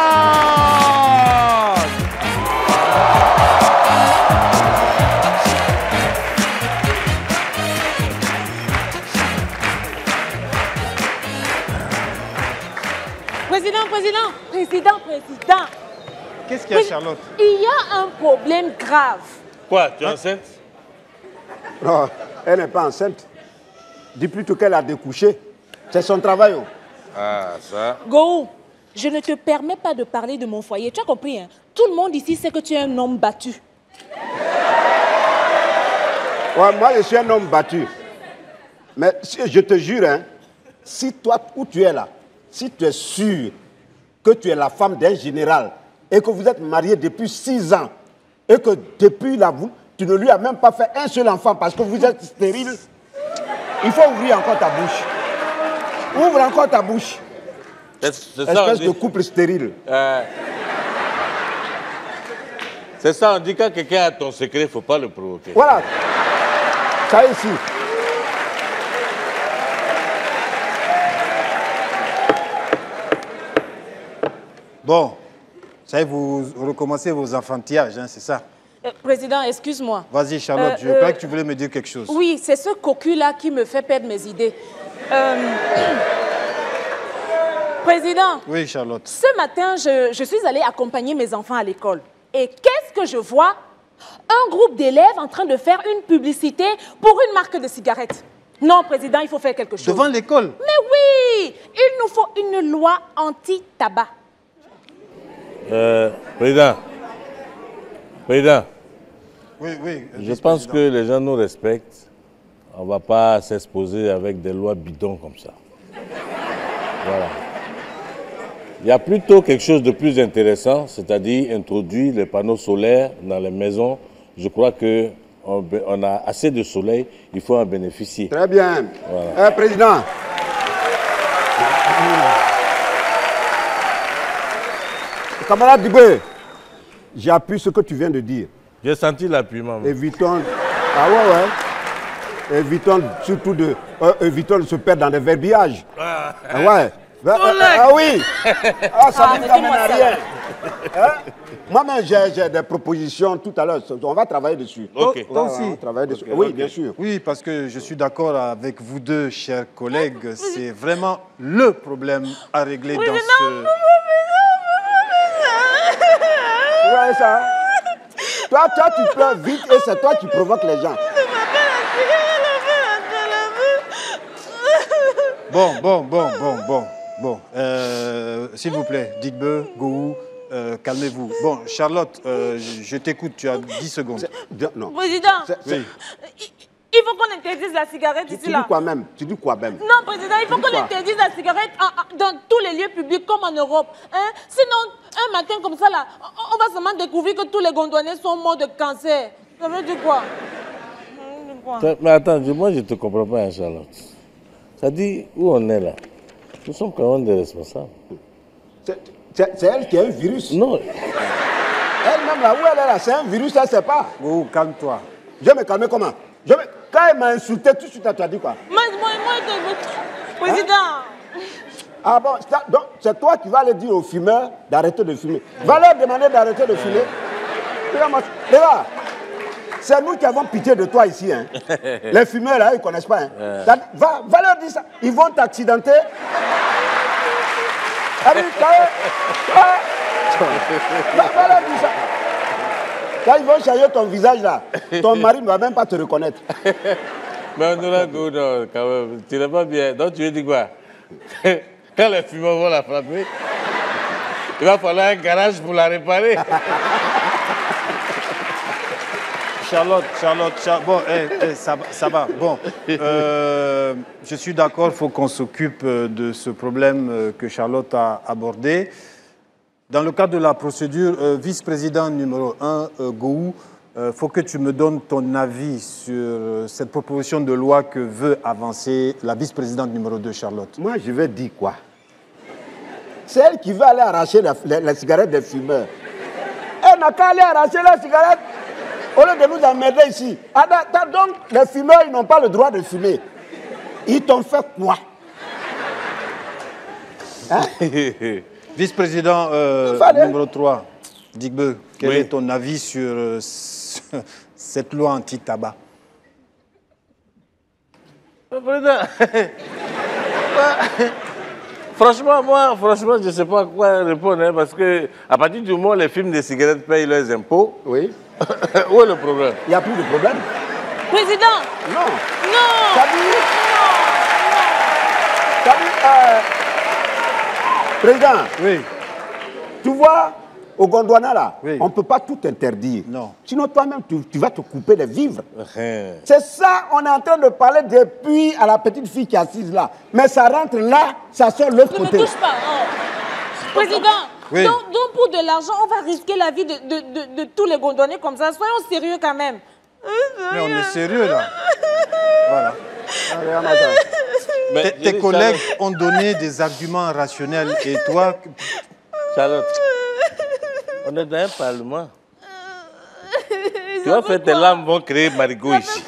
Président. Qu'est-ce qu'il y a, Charlotte? Il y a un problème grave. Quoi, tu es enceinte? Non, elle n'est pas enceinte. Dis plutôt qu'elle a découché. C'est son travail. Ah, ça. Gou, je ne te permets pas de parler de mon foyer. Tu as compris, hein? Tout le monde ici sait que tu es un homme battu. Ouais, moi, je suis un homme battu. Mais je te jure, hein, si toi, où tu es là, si tu es sûr que tu es la femme d'un général et que vous êtes mariés depuis 6 ans et que depuis là, tu ne lui as même pas fait un seul enfant parce que vous êtes stérile, il faut ouvrir encore ta bouche. Ouvre encore ta bouche. Espèce de couple stérile. C'est ça, on dit quand quelqu'un a ton secret, il ne faut pas le provoquer. Voilà. Ça ici. Bon, ça y est, vous recommencez vos enfantillages, hein, c'est ça? Président, excuse-moi. Vas-y, Charlotte, je croyais que tu voulais me dire quelque chose. Oui, c'est ce cocu-là qui me fait perdre mes idées. Président. Oui, Charlotte. Ce matin, je suis allée accompagner mes enfants à l'école. Et qu'est-ce que je vois? Un groupe d'élèves en train de faire une publicité pour une marque de cigarettes. Non, Président, il faut faire quelque chose. Devant l'école? Mais oui! Il nous faut une loi anti-tabac. Président. Oui. Je pense que les gens nous respectent. On ne va pas s'exposer avec des lois bidons comme ça. Voilà. Il y a plutôt quelque chose de plus intéressant, c'est-à-dire introduire les panneaux solaires dans les maisons. Je crois qu'on a assez de soleil, il faut en bénéficier. Très bien. Voilà. Président. Camarade Dibé, j'appuie ce que tu viens de dire. J'ai senti l'appui, maman. Évitons... Ah ouais. Évitons surtout évitons de se perdre dans des verbiages. Ah ouais. Ah oui. Ah, ça ne nous amène à rien. Hein? Moi-même, j'ai des propositions tout à l'heure. On va travailler dessus. Ok. Toi aussi. On va travailler dessus. Oui, bien sûr. Oui, parce que je suis d'accord avec vous deux, chers collègues. C'est vraiment le problème à régler dans ce... Ouais, ça. Toi, tu pleures vite et c'est toi qui provoques les gens. Bon. S'il vous plaît, Digbe, Gou, calmez-vous. Bon, Charlotte, je t'écoute, tu as 10 secondes. Non. Président, oui. Il faut qu'on interdise la cigarette ici. Tu dis quoi même? Tu dis quoi même? Non, Président, il faut qu'on interdise la cigarette dans tous les lieux publics comme en Europe. Hein? Sinon, un matin comme ça, là, on va seulement découvrir que tous les Gondouanais sont morts de cancer. Ça veut dire quoi? Mais attends, moi je ne te comprends pas, hein, Charlotte. Ça dit où on est là? Nous sommes quand même des responsables. C'est elle qui a un virus. Non. Elle-même, là où elle est là, c'est un virus, elle ne sait pas. Oh, calme-toi. Je vais me calmer comment? Quand elle m'a insulté, tout de suite, tu as dit quoi? Moi, Président. Hein? Ah bon, donc c'est toi qui vas aller dire aux fumeurs d'arrêter de fumer. Va leur demander d'arrêter de fumer. Regarde, c'est nous qui avons pitié de toi ici. Hein. Les fumeurs, là, ils ne connaissent pas. Hein. Va leur dire ça. Ils vont t'accidenter. Allez, va leur dire ça. Quand ils vont changer ton visage là, ton mari ne va même pas te reconnaître. Mais non, quand même, tu n'es pas bien. Donc tu veux dire quoi? Quand les fumeurs vont la frapper, il va falloir un garage pour la réparer. Charlotte, bon, ça va. Bon, je suis d'accord, il faut qu'on s'occupe de ce problème que Charlotte a abordé. Dans le cadre de la procédure, vice-président numéro 1, Gou, il faut que tu me donnes ton avis sur cette proposition de loi que veut avancer la vice-présidente numéro 2, Charlotte. Moi, je vais dire quoi? C'est elle qui veut aller arracher la cigarette des fumeurs. Elle n'a qu'à aller arracher la cigarette au lieu de nous emmerder ici. Donc, les fumeurs, ils n'ont pas le droit de fumer. Ils t'ont fait quoi? Hein? Vice-président numéro 3, Digbe, quel est ton avis sur cette loi anti-tabac? Franchement, je ne sais pas quoi répondre, hein, parce que à partir du moment où les firmes de cigarettes payent leurs impôts, oui. Où est le problème? Il n'y a plus de problème. Président! Non. Non! Président, oui. Tu vois, au Gondwana, là, oui. On ne peut pas tout interdire. Non. Sinon, toi-même, tu vas te couper de vivre. C'est ça, on est en train de parler depuis à la petite fille qui est assise là. Mais ça rentre là, ça sort de l'autre côté. Ne me touche pas. Oh. Président, oui. donc pour de l'argent, on va risquer la vie de tous les Gondwanais comme ça. Soyons sérieux quand même. Mais on est sérieux là. Voilà. Mais, tes collègues ont donné des arguments rationnels et toi... Charlotte, on est dans un parlement. Tu vas faire tes larmes vont créer Marigot ici.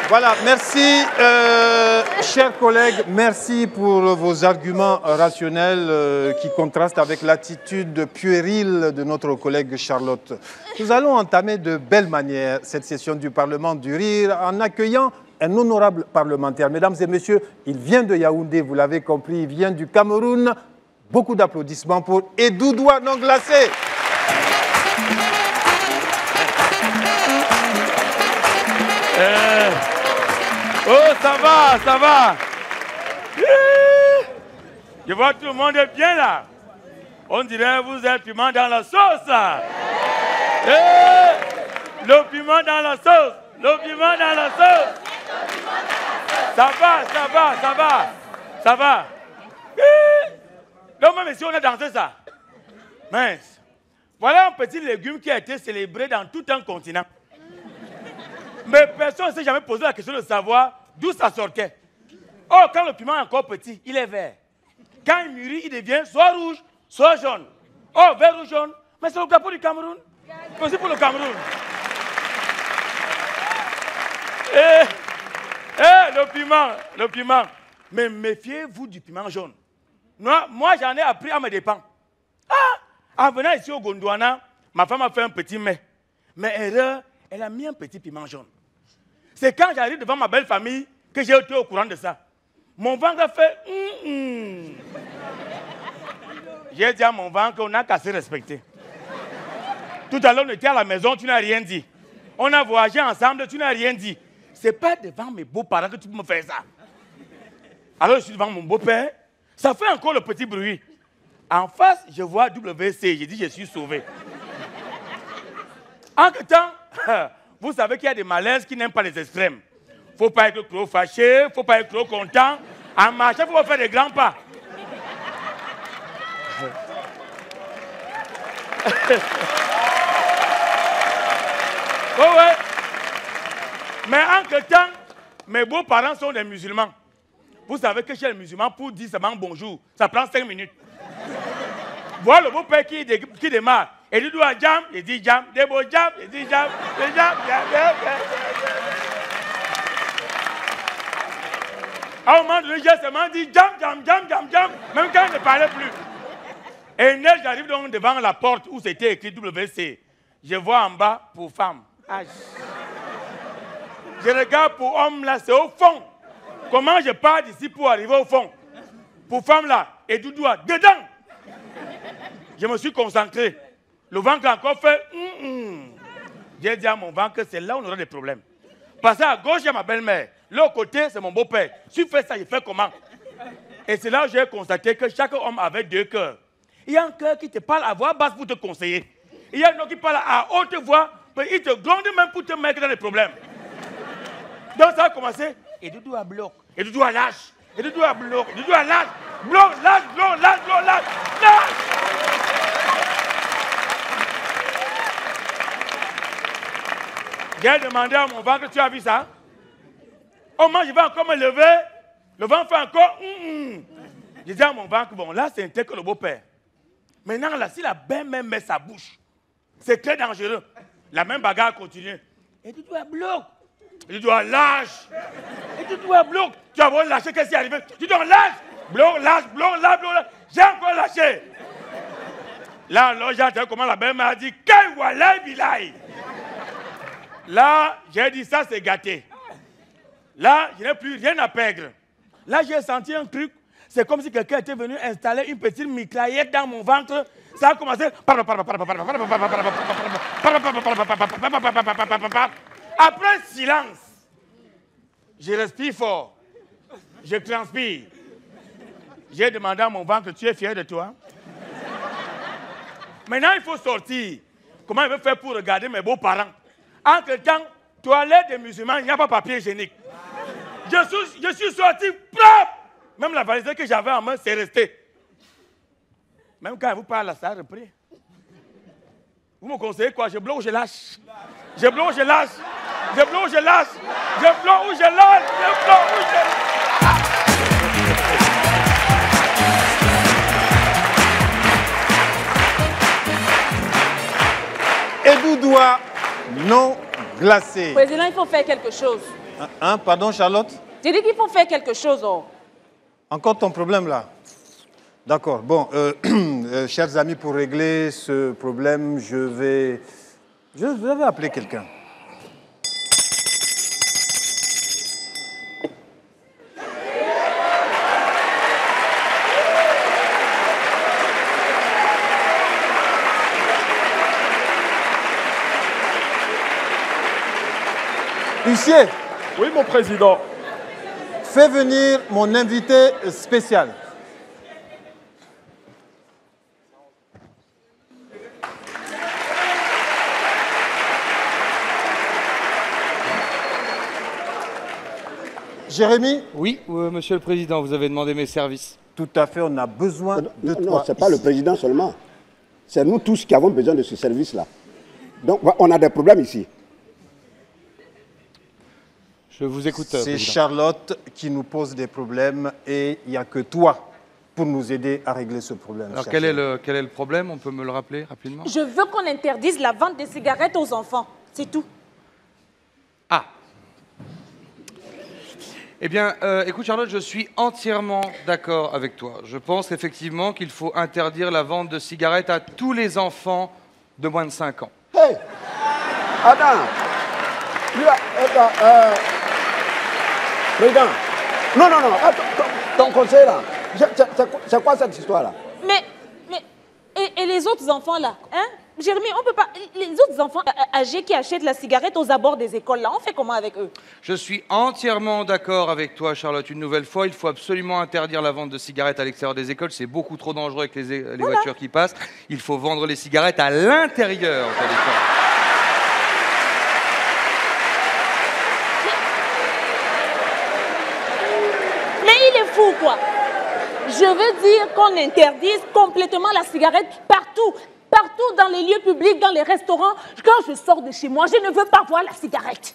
Voilà, merci, chers collègues, merci pour vos arguments rationnels qui contrastent avec l'attitude puérile de notre collègue Charlotte. Nous allons entamer de belles manières cette session du Parlement du Rire en accueillant un honorable parlementaire. Mesdames et messieurs, il vient de Yaoundé, vous l'avez compris, il vient du Cameroun. Beaucoup d'applaudissements pour Edoudoua Nonglacé. Oh, ça va. Je vois tout le monde est bien là. On dirait que vous êtes piment dans la sauce. Le piment dans la sauce. Le piment dans la sauce. Ça va. Donc, même si on a dansé ça. Mince. Voilà un petit légume qui a été célébré dans tout un continent. Mais personne ne s'est jamais posé la question de savoir d'où ça sortait. Oh, quand le piment est encore petit, il est vert. Quand il mûrit, il devient soit rouge, soit jaune. Oh, vert ou jaune. Mais c'est le drapeau du Cameroun. C'est aussi pour le Cameroun. Le piment. Mais méfiez-vous du piment jaune. Moi, j'en ai appris à mes dépens. En venant ici au Gondwana, ma femme a fait un petit mets. Mais erreur, elle a mis un petit piment jaune. C'est quand j'arrive devant ma belle famille que j'ai été au courant de ça. Mon ventre a fait... J'ai dit à mon ventre qu'on n'a qu'à se respecter. Tout à l'heure, on était à la maison, tu n'as rien dit. On a voyagé ensemble, tu n'as rien dit. C'est pas devant mes beaux-parents que tu peux me faire ça. Alors je suis devant mon beau-père, ça fait encore le petit bruit. En face, je vois WC, j'ai dit je suis sauvé. En que temps, vous savez qu'il y a des malaises qui n'aiment pas les extrêmes. Il ne faut pas être trop fâché, il ne faut pas être trop content. En marchant, il faut faire des grands pas. Oh ouais. Mais en que temps, mes beaux-parents sont des musulmans. Vous savez que chez les musulmans, pour dire seulement bonjour, ça prend 5 minutes. Voilà le beau-père qui démarre. Et il dit jam, il dit jam, des beaux jam, il dit jam, des jam. À un moment donné, j'ai seulement dit jam, même quand il ne parlait plus. Et neige, j'arrive donc devant la porte où c'était écrit WC. Je vois en bas pour femme. Je regarde pour homme là, c'est au fond. Comment je pars d'ici pour arriver au fond? Pour femme là, et Doudoua, dedans. Je me suis concentré. Le ventre a encore fait. J'ai dit à mon ventre que c'est là où on aura des problèmes. Passer à gauche, il y a ma belle-mère. L'autre côté, c'est mon beau-père. Si je fais ça, je fais comment? Et c'est là où j'ai constaté que chaque homme avait 2 cœurs. Il y a un cœur qui te parle à voix basse pour te conseiller. Il y a un autre qui parle à haute voix, mais il te gronde même pour te mettre dans les problèmes. Donc ça a commencé, et Doudou à bloc, et Doudou à lâche, et Doudou à bloc, et Doudou à lâche, bloc, lâche, bloc, lâche, bloc, lâche, lâche. J'ai demandé à mon ventre, tu as vu ça? Oh, moi, je vais encore me lever, le ventre fait encore. Je dis à mon ventre, bon, là, c'est un tel que le beau-père. Maintenant, là, si la belle-mère met sa bouche, c'est très dangereux. La même bagarre continue. Et tu dois bloc. Tu dois lâche. Et tu dois bloc. Tu vas lâcher, qu'est-ce qui est arrivé? Tu dois lâche. Bloc, lâche, bloc, lâche, bloc, lâche. J'ai encore lâché. Là, alors, j'ai entendu comment la belle-mère a dit, Kay walay bilay. Là, j'ai dit, ça, c'est gâté. Là, je n'ai plus rien à perdre. Là, j'ai senti un truc. C'est comme si quelqu'un était venu installer une petite mitraillette dans mon ventre. Ça a commencé. Après, silence. Je respire fort. Je transpire. J'ai demandé à mon ventre, tu es fier de toi? Maintenant, il faut sortir. Comment il veut faire pour regarder mes beaux-parents? Entre-temps, toilette des musulmans, il n'y a pas de papier hygiénique. Je suis sorti propre. Même la valise que j'avais en main, c'est resté. Même quand elle vous parle, ça a repris. Vous me conseillez quoi? Je bloque ou je lâche? Je bloque ou je lâche? Je bloque ou je lâche? Je bloque ou je lâche? Je bloque ou je lâche? Et Doudoua non glacé. Président, il faut faire quelque chose. Hein, pardon, Charlotte? J'ai dit qu'il faut faire quelque chose. Oh. Encore ton problème là? D'accord. Bon, chers amis, pour régler ce problème, je vais appeler quelqu'un. Huissier. Oui, mon président. Fais venir mon invité spécial. Jérémy? Oui, monsieur le président, vous avez demandé mes services. Tout à fait, on a besoin de toi. Non, ce n'est pas le président seulement. C'est nous tous qui avons besoin de ce service-là. Donc, on a des problèmes ici. Je vous écoute, C'est président. Charlotte qui nous pose des problèmes et il n'y a que toi pour nous aider à régler ce problème. Alors quel est le problème? On peut me le rappeler rapidement? Je veux qu'on interdise la vente des cigarettes aux enfants. C'est tout. Ah. Eh bien, écoute Charlotte, je suis entièrement d'accord avec toi. Je pense effectivement qu'il faut interdire la vente de cigarettes à tous les enfants de moins de 5 ans. Hey! Attends! Président, non, ton conseil là, c'est quoi cette histoire-là? Mais, et les autres enfants là, hein? Jérémy, on peut pas. Les autres enfants âgés qui achètent la cigarette aux abords des écoles là, on fait comment avec eux? Je suis entièrement d'accord avec toi, Charlotte. Une nouvelle fois, il faut absolument interdire la vente de cigarettes à l'extérieur des écoles. C'est beaucoup trop dangereux avec les voitures qui passent. Il faut vendre les cigarettes à l'intérieur de l'école. Fou, quoi. Je veux dire qu'on interdise complètement la cigarette partout dans les lieux publics, dans les restaurants. Quand je sors de chez moi, je ne veux pas voir la cigarette.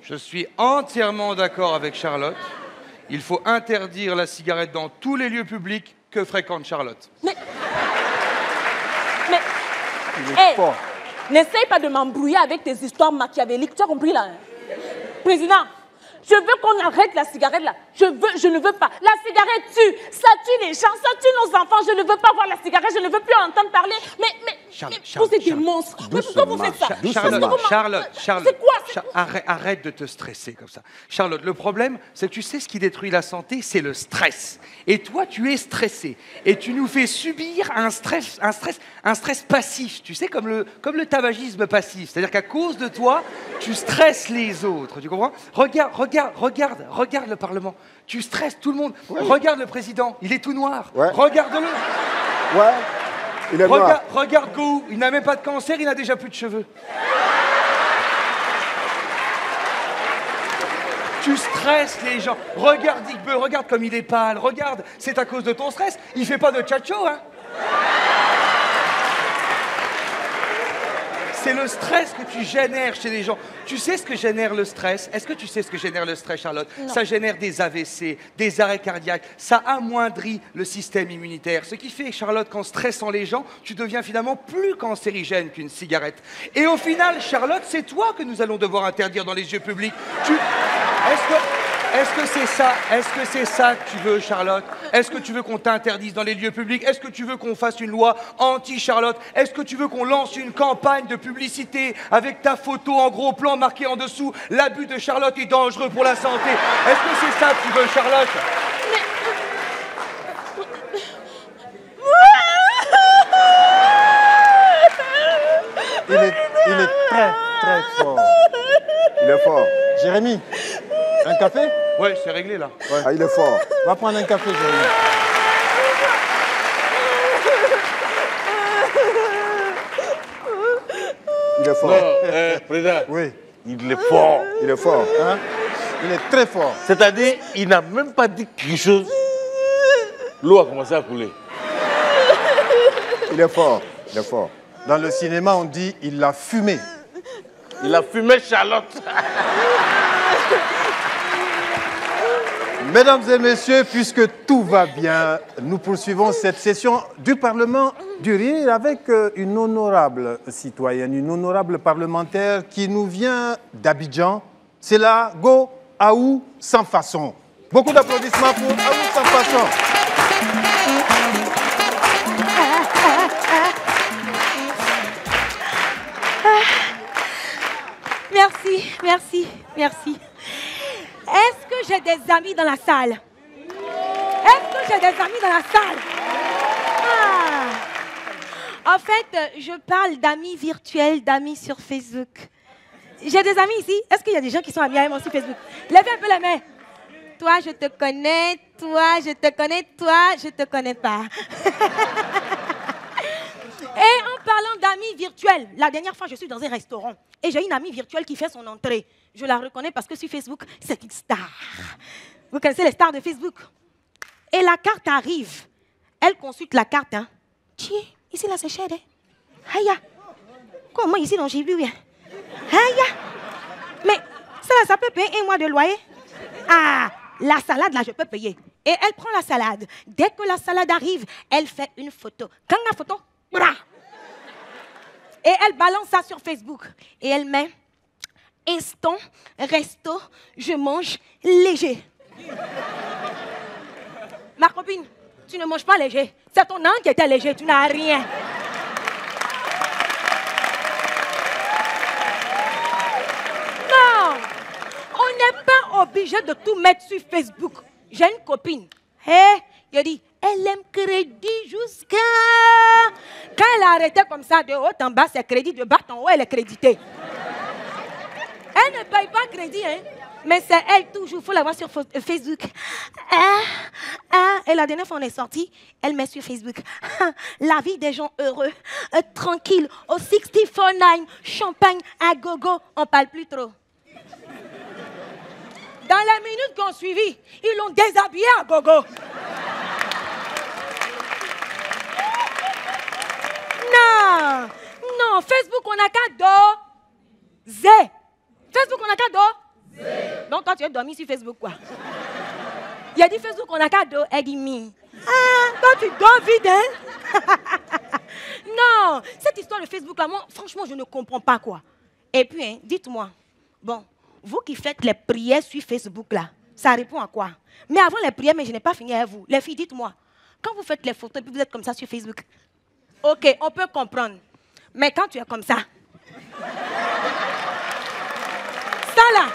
Je suis entièrement d'accord avec Charlotte. Il faut interdire la cigarette dans tous les lieux publics que fréquente Charlotte. Mais hey, n'essaye pas de m'embrouiller avec tes histoires machiavéliques. Tu as compris là, hein? Président, je veux qu'on arrête la cigarette là. Je ne veux pas. La cigarette tue. Ça tue les gens, ça tue nos enfants. Je ne veux pas voir la cigarette. Je ne veux plus en entendre parler. Mais vous êtes des monstres. Mais pourquoi vous faites ça? Charlotte, c'est quoi? Arrête de te stresser comme ça. Charlotte, le problème, c'est que tu sais ce qui détruit la santé, c'est le stress. Et toi, tu es stressé. Et tu nous fais subir un stress passif. Tu sais, comme le tabagisme passif. C'est-à-dire qu'à cause de toi, tu stresses les autres. Tu comprends? Regarde le Parlement. Tu stresses tout le monde. Ouais. Regarde le président, il est tout noir. Ouais. Regarde-le. Ouais. Il est noir. Regarde Go, il n'a même pas de cancer, il n'a déjà plus de cheveux. Tu stresses les gens. Regarde Dick Beu, regarde comme il est pâle. Regarde, c'est à cause de ton stress. Il fait pas de tchatcho, hein. C'est le stress que tu génères chez les gens. Tu sais ce que génère le stress? Est-ce que tu sais ce que génère le stress, Charlotte? Non. Ça génère des AVC, des arrêts cardiaques. Ça amoindrit le système immunitaire. Ce qui fait, Charlotte, qu'en stressant les gens, tu deviens finalement plus cancérigène qu'une cigarette. Et au final, Charlotte, c'est toi que nous allons devoir interdire dans les lieux publics. Est-ce que c'est ça? Est-ce que c'est ça que tu veux, Charlotte? Est-ce que tu veux qu'on t'interdise dans les lieux publics? Est-ce que tu veux qu'on fasse une loi anti-Charlotte? Est-ce que tu veux qu'on lance une campagne de publicité avec ta photo en gros plan marqué en dessous « L'abus de Charlotte est dangereux pour la santé ». Est-ce que c'est ça que tu veux, Charlotte? Il est très, très fort. Il est fort. Jérémy, un café? Ouais, c'est réglé là. Ouais. Ah, il est fort. Va prendre un café, Jérémy. Il est fort. Non, président. Oui. Il est fort. Il est fort. Hein? Il est très fort. C'est-à-dire, il n'a même pas dit quelque chose. L'eau a commencé à couler. Il est fort. Il est fort. Dans le cinéma, on dit il a fumé. Il a fumé Charlotte. Mesdames et messieurs, puisque tout va bien, nous poursuivons cette session du Parlement du Rire avec une honorable citoyenne, une honorable parlementaire qui nous vient d'Abidjan. C'est la Go Aou Sans Façon. Beaucoup d'applaudissements pour Aou Sans Façon. Merci, merci, merci. Est-ce que j'ai des amis dans la salle? Est-ce que j'ai des amis dans la salle? En fait, je parle d'amis virtuels, d'amis sur Facebook. J'ai des amis ici. Est-ce qu'il y a des gens qui sont amis avec moi sur Facebook? Levez un peu les mains. Toi, je te connais. Toi, je te connais. Toi, je te connais pas. Et en parlant d'amis virtuels, la dernière fois, je suis dans un restaurant et j'ai une amie virtuelle qui fait son entrée. Je la reconnais parce que sur Facebook, c'est une star. Vous connaissez les stars de Facebook? Et la carte arrive. Elle consulte la carte. Hein. Tiens, ici, là, c'est cher. Hein? Aïe. Comment ici, non, j'ai vu bien. Aïe. Mais ça peut payer un mois de loyer. Ah, la salade, là, je peux payer. Et elle prend la salade. Dès que la salade arrive, elle fait une photo. Quand la photo... Et elle balance ça sur Facebook. Et elle met instant, resto, je mange léger. Ma copine, tu ne manges pas léger. C'est ton âne qui était léger, tu n'as rien. Non, on n'est pas obligé de tout mettre sur Facebook. J'ai une copine. Il a dit, elle aime crédit jusqu'à... Quand elle a arrêté comme ça, de haut en bas, c'est crédit, de bas en haut, elle est créditée. Elle ne paye pas crédit, hein. Mais c'est elle toujours, il faut la voir sur Facebook. Et la dernière fois, on est sorti, elle met sur Facebook. La vie des gens heureux, tranquille, au 64-9, champagne à gogo, on ne parle plus trop. Dans les minutes qui ont suivi, ils l'ont déshabillé à gogo. Non, non, Facebook, on a qu'à doser. Facebook, on a qu'à doser. Donc, toi, tu es dormi sur Facebook, quoi. Il a dit Facebook, on a qu'à doser. Elle dit, mi. Ah, toi, tu dors vite, hein? Non, cette histoire de Facebook, là, moi, franchement, je ne comprends pas, quoi. Et puis, hein, dites-moi, bon, vous qui faites les prières sur Facebook, là, ça répond à quoi? Mais avant les prières, mais je n'ai pas fini avec vous. Les filles, dites-moi, quand vous faites les photos et puis vous êtes comme ça sur Facebook, ok, on peut comprendre. Mais quand tu es comme ça, ça là,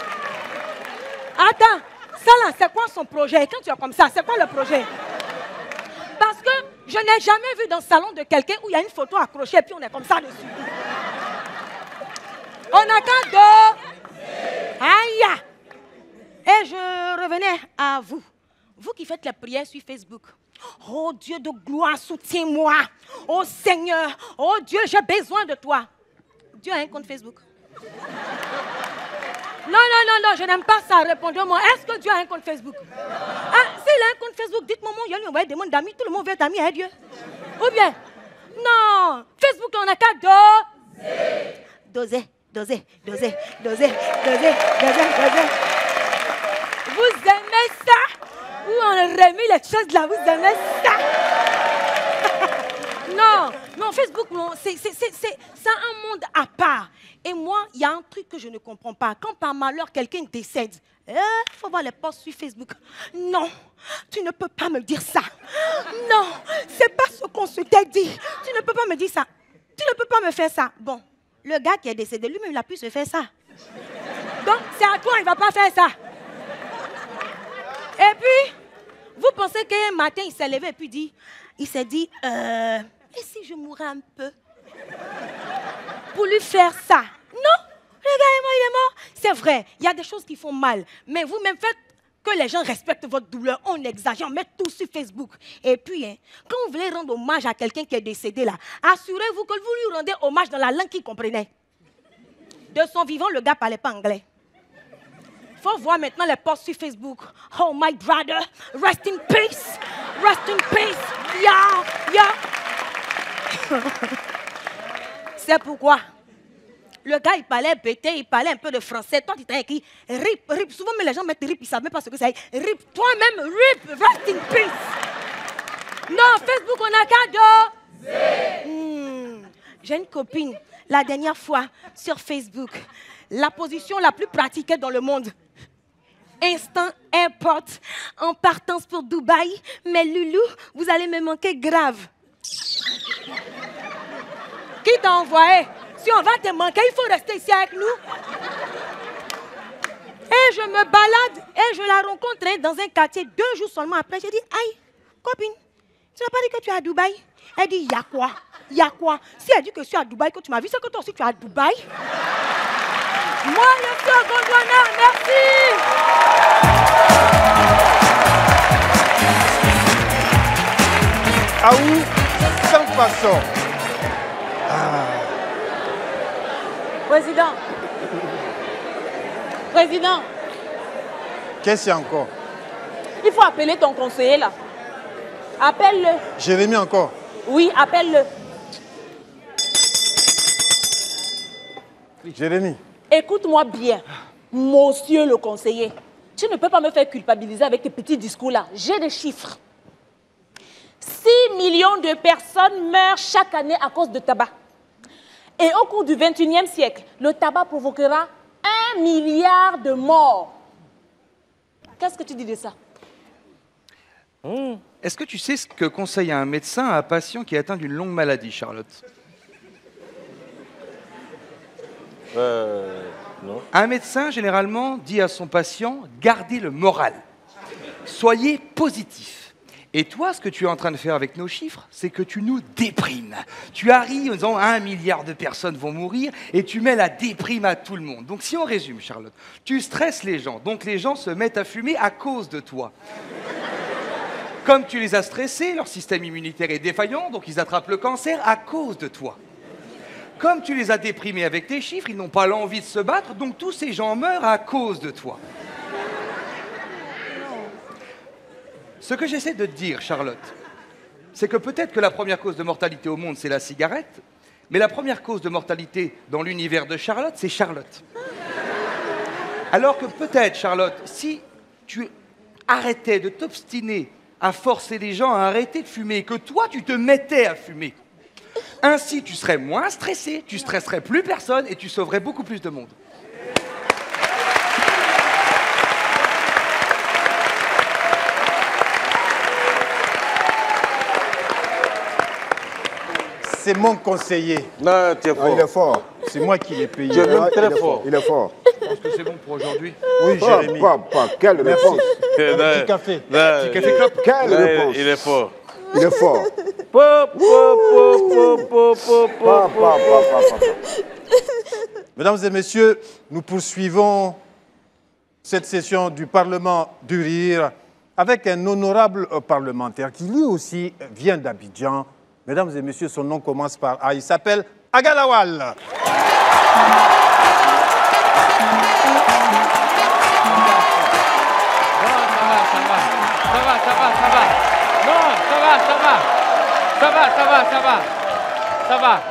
attends, ça là, c'est quoi son projet? Quand tu es comme ça, c'est quoi le projet? Parce que je n'ai jamais vu dans le salon de quelqu'un où il y a une photo accrochée et puis on est comme ça dessus. On n'a qu'à deux. Aïe! Et je revenais à vous. Vous qui faites les prières sur Facebook. Oh Dieu de gloire, soutiens-moi. Oh Seigneur, oh Dieu, j'ai besoin de toi. Dieu a un compte Facebook. Non, je n'aime pas ça. Répondez-moi. Est-ce que Dieu a un compte Facebook? Ah, s'il a un compte Facebook, dites-moi, il y a lui envoyer des mondes d'amis. Tout le monde veut être ami à Dieu. Ou bien, non, Facebook, on n'a qu'à doser. Vous aimez ça? Ou on remet les choses là, vous aimez ça? Non, Facebook, c'est un monde à part. Et moi, il y a un truc que je ne comprends pas. Quand par malheur, quelqu'un décède, il faut voir les posts sur Facebook. Non, tu ne peux pas me dire ça. Non, c'est pas ce qu'on se t'est dit. Tu ne peux pas me dire ça. Tu ne peux pas me faire ça. Bon, le gars qui est décédé, lui-même, il a pu se faire ça. Donc, c'est à toi, il ne va pas faire ça. Et puis, vous pensez qu'un matin, il s'est levé et puis il s'est dit, et si je mourais un peu pour lui faire ça? Non, le gars est mort, il est mort. C'est vrai, il y a des choses qui font mal. Mais vous-même faites que les gens respectent votre douleur. On exagère, on met tout sur Facebook. Et puis, quand vous voulez rendre hommage à quelqu'un qui est décédé là, assurez-vous que vous lui rendez hommage dans la langue qu'il comprenait. De son vivant, le gars ne parlait pas anglais. Il faut voir maintenant les posts sur Facebook. Oh my brother, rest in peace. Rest in peace. Yeah. C'est pourquoi le gars, il parlait bêté, il parlait un peu de français. Toi, tu t'as écrit RIP. Souvent, mais les gens mettent RIP, ils ne savent même pas ce que c'est. RIP. Toi-même, RIP. Rest in peace. Non, Facebook, on a cadeau. J'ai une copine, la dernière fois, sur Facebook. La position la plus pratiquée dans le monde. Instant airport, en partance pour Dubaï. Mais Loulou, vous allez me manquer grave. Qui t'a envoyé? Si on va te manquer, il faut rester ici avec nous. Et je me balade et je la rencontre dans un quartier 2 jours seulement après. J'ai dit, aïe, copine, tu n'as pas dit que tu es à Dubaï? Elle dit, il y a quoi? Il y a quoi? Si elle dit que je suis à Dubaï, que tu m'as vu, c'est que toi aussi tu es à Dubaï. Moi, je suis au Gondwana, merci. Aou, sans façon. Président. Qu'est-ce qu'il y a encore? Il faut appeler ton conseiller là. Appelle-le. Jérémy encore? Oui, appelle-le. Jérémy. Écoute-moi bien, monsieur le conseiller. Tu ne peux pas me faire culpabiliser avec tes petits discours là. J'ai des chiffres. 6 millions de personnes meurent chaque année à cause de tabac. Et au cours du 21e siècle, le tabac provoquera 1 milliard de morts. Qu'est-ce que tu dis de ça? Est-ce que tu sais ce que conseille un médecin à un patient qui est atteint d'une longue maladie, Charlotte? Non. Un médecin, généralement, dit à son patient, gardez le moral. Soyez positif. Et toi, ce que tu es en train de faire avec nos chiffres, c'est que tu nous déprimes. Tu arrives en disant 1 milliard de personnes vont mourir et tu mets la déprime à tout le monde. Donc si on résume, Charlotte, tu stresses les gens. Donc les gens se mettent à fumer à cause de toi. Comme tu les as stressés, leur système immunitaire est défaillant, donc ils attrapent le cancer à cause de toi. Comme tu les as déprimés avec tes chiffres, ils n'ont pas l'envie de se battre, donc tous ces gens meurent à cause de toi. Ce que j'essaie de te dire, Charlotte, c'est que peut-être que la première cause de mortalité au monde, c'est la cigarette, mais la première cause de mortalité dans l'univers de Charlotte, c'est Charlotte. Alors que peut-être, Charlotte, si tu arrêtais de t'obstiner à forcer les gens à arrêter de fumer, et que toi, tu te mettais à fumer, ainsi, tu serais moins stressé, tu stresserais plus personne et tu sauverais beaucoup plus de monde. C'est mon conseiller. Non, tu es fort. Il est fort. C'est moi qui l'ai payé. Tu es même très fort. Il est fort. Je pense que c'est bon pour aujourd'hui. Oui, Jérémy. Quelle réponse. Petit café. Petit café clope. Quelle réponse. Il est fort. Il est fort. Mesdames et messieurs, nous poursuivons cette session du Parlement du Rire avec un honorable parlementaire qui lui aussi vient d'Abidjan. Mesdames et messieurs, son nom commence par A. Il s'appelle Agalawal. Ça va.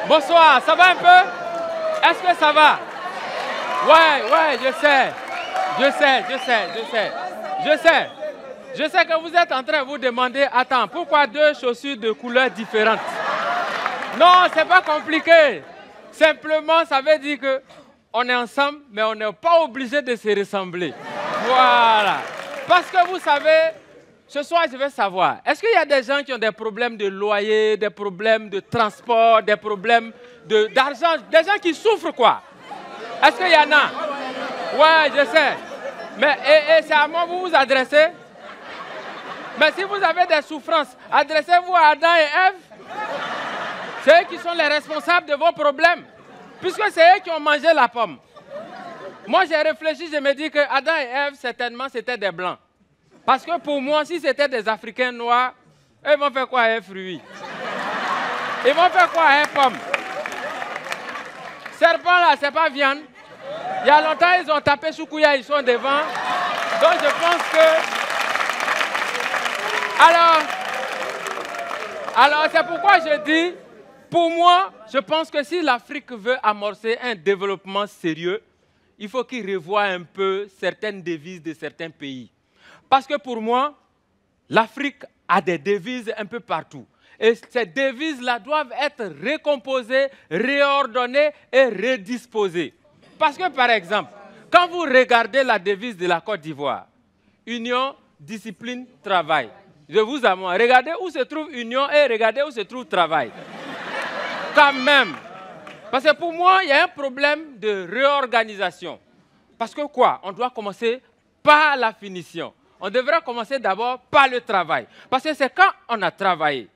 Bonsoir, ça va un peu? Est-ce que ça va? Ouais, je sais que vous êtes en train de vous demander, attends, pourquoi deux chaussures de couleurs différentes? Non, c'est pas compliqué. Simplement, ça veut dire que on est ensemble, mais on n'est pas obligé de se ressembler. Voilà. Parce que vous savez, ce soir, je veux savoir, est-ce qu'il y a des gens qui ont des problèmes de loyer, des problèmes de transport, des problèmes d'argent, des gens qui souffrent, quoi? Est-ce qu'il y en a? Ouais, je sais. Mais et c'est à moi que vous vous adressez? Mais si vous avez des souffrances, adressez-vous à Adam et Ève. C'est eux qui sont les responsables de vos problèmes. Puisque c'est eux qui ont mangé la pomme. Moi, j'ai réfléchi, je me dis que Adam et Ève, certainement, c'était des Blancs. Parce que pour moi, si c'était des Africains noirs, ils vont faire quoi à un fruit? Ils vont faire quoi à un pomme? Serpent, là, c'est pas viande. Il y a longtemps, ils ont tapé Choukouya, ils sont devant. Donc, je pense que... Alors, c'est pourquoi je dis, pour moi, je pense que si l'Afrique veut amorcer un développement sérieux, il faut qu'il revoie un peu certaines devises de certains pays. Parce que pour moi, l'Afrique a des devises un peu partout. Et ces devises-là doivent être récomposées, réordonnées et redisposées. Parce que, par exemple, quand vous regardez la devise de la Côte d'Ivoire, union, discipline, travail. Je vous avoue, regardez où se trouve union et regardez où se trouve travail. Quand même. Parce que pour moi, il y a un problème de réorganisation. Parce que quoi? On doit commencer par la finition. On devrait commencer d'abord par le travail. Parce que c'est quand on a travaillé,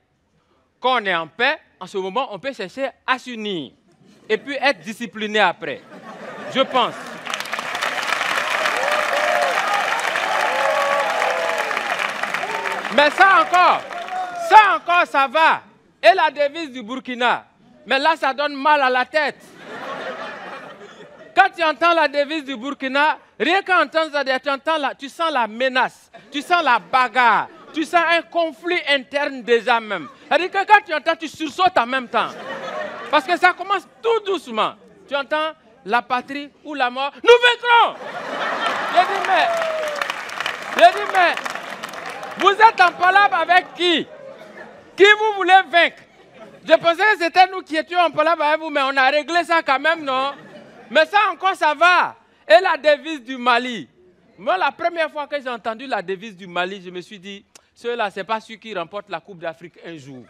quand on est en paix, en ce moment, on peut chercher à s'unir. Et puis être discipliné après. Je pense. Mais ça encore, ça va. Et la devise du Burkina. Mais là, ça donne mal à la tête. Quand tu entends la devise du Burkina, rien qu'à entendre ça, tu sens la menace, tu sens la bagarre, tu sens un conflit interne déjà même. C'est-à-dire que quand tu entends, tu sursautes en même temps. Parce que ça commence tout doucement. Tu entends la patrie ou la mort, nous vaincrons. J'ai dit, mais, vous êtes en palabre avec qui? Qui vous voulez vaincre? Je pensais que c'était nous qui étions en palabre avec vous, mais on a réglé ça quand même, non? Mais ça encore, ça va. Et la devise du Mali. Moi, la première fois que j'ai entendu la devise du Mali, je me suis dit, ceux-là, ce n'est pas ceux qui remportent la Coupe d'Afrique un jour.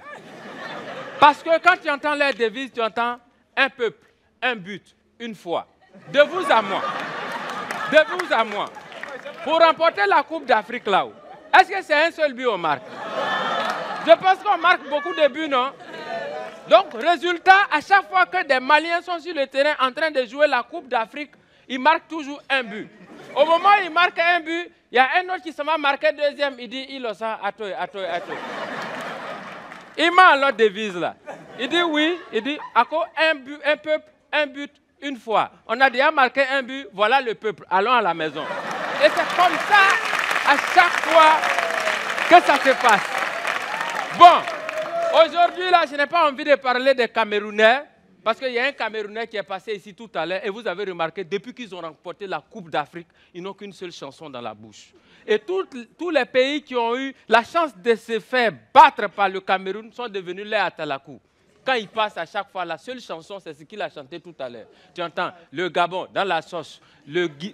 Parce que quand tu entends leur devise, tu entends un peuple, un but, une foi. De vous à moi. De vous à moi. Pour remporter la Coupe d'Afrique là-haut, est-ce que c'est un seul but on marque? Je pense qu'on marque beaucoup de buts, non? Donc, résultat, à chaque fois que des Maliens sont sur le terrain en train de jouer la Coupe d'Afrique, ils marquent toujours un but. Au moment où ils marquent un but, il y a un autre qui se va marquer deuxième. Il dit, il osa, attends. Il m'a l'autre devise là. Il dit oui, il dit, un but, un peuple, un but, une fois. On a déjà marqué un but, voilà le peuple, allons à la maison. Et c'est comme ça, à chaque fois, que ça se passe. Bon. Aujourd'hui, là, je n'ai pas envie de parler des Camerounais, parce qu'il y a un Camerounais qui est passé ici tout à l'heure, et vous avez remarqué, depuis qu'ils ont remporté la Coupe d'Afrique, ils n'ont qu'une seule chanson dans la bouche. Et tous les pays qui ont eu la chance de se faire battre par le Cameroun sont devenus les Atalakou. Quand il passe à chaque fois, la seule chanson, c'est ce qu'il a chanté tout à l'heure. Tu entends le Gabon dans la sauce,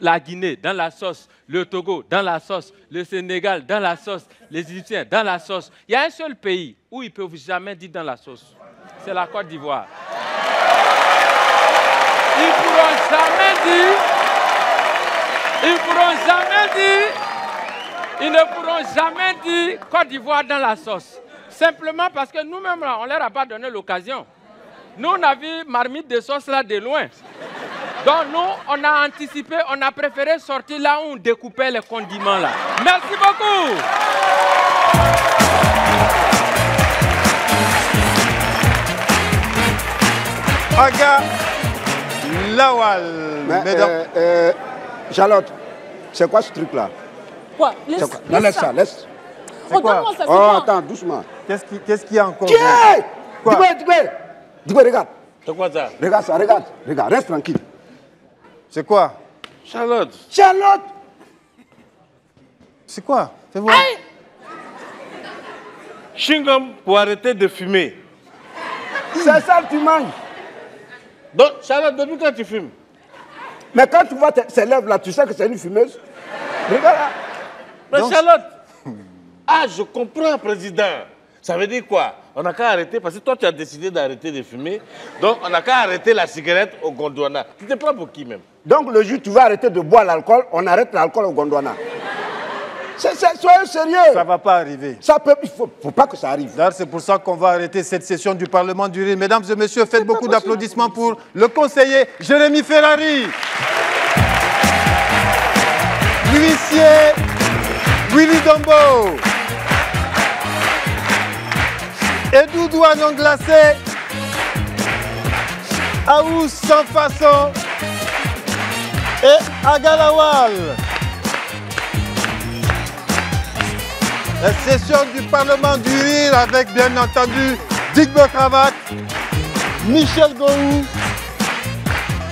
la Guinée dans la sauce, le Togo dans la sauce, le Sénégal dans la sauce, les Égyptiens dans la sauce. Il y a un seul pays où ils ne peuvent jamais dire dans la sauce. C'est la Côte d'Ivoire. Ils ne pourront jamais dire Côte d'Ivoire dans la sauce. Simplement parce que nous-mêmes, on ne leur a pas donné l'occasion. Nous, on a vu marmite de sauce là de loin. Donc nous, on a anticipé, on a préféré sortir là où on découpait les condiments là. Merci beaucoup. Aga Lawal. Charlotte, c'est quoi ce truc-là? Quoi? Laisse ça. Laisse. C'est quoi? Donne-moi ça, c'est Oh, quoi? attends, doucement. Qu'est-ce qu'il y a encore? Quoi? Dibé, regarde. C'est quoi ça? Regarde ça, regarde. Reste tranquille. C'est quoi? Charlotte. Charlotte! C'est quoi? Fais voir. Chewing-gum pour arrêter de fumer. C'est ça que tu manges. Donc, Charlotte, depuis quand tu fumes? Mais quand tu vois ses lèvres là, tu sais que c'est une fumeuse. Regarde là. Mais Charlotte, je comprends, président. Ça veut dire quoi? On n'a qu'à arrêter, parce que toi, tu as décidé d'arrêter de fumer. Donc, on n'a qu'à arrêter la cigarette au Gondwana. Tu te prends pour qui même? Donc, le jour où tu vas arrêter de boire l'alcool, on arrête l'alcool au Gondwana. Soyez sérieux. Ça ne va pas arriver. Il ne faut pas que ça arrive. D'ailleurs, c'est pour ça qu'on va arrêter cette session du Parlement du Rire. Mesdames et messieurs, faites beaucoup d'applaudissements pour le conseiller Jérémy Ferrari. L'huissier Willy Dombo. Edou Douanon glacé. Aous sans façon. Et Agalawal. La session du Parlement du Rire avec bien entendu Digbe Cravate, Michel Gohou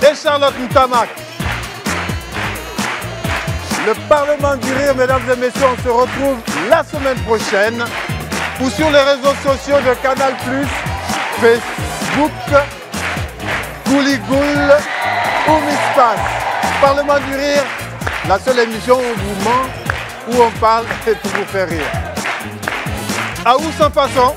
et Charlotte Ntamak. Le Parlement du Rire, mesdames et messieurs, on se retrouve la semaine prochaine ou sur les réseaux sociaux de Canal+, Facebook, Gouligoul ou Mispace. Parlement du Rire, la seule émission où on vous ment, où on parle et pour vous faire rire. À où sans façon?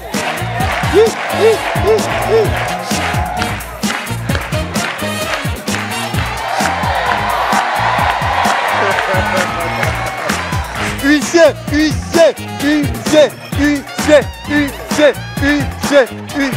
Huissier, huissier, huissier, huissier, huissier, huissier, huissier.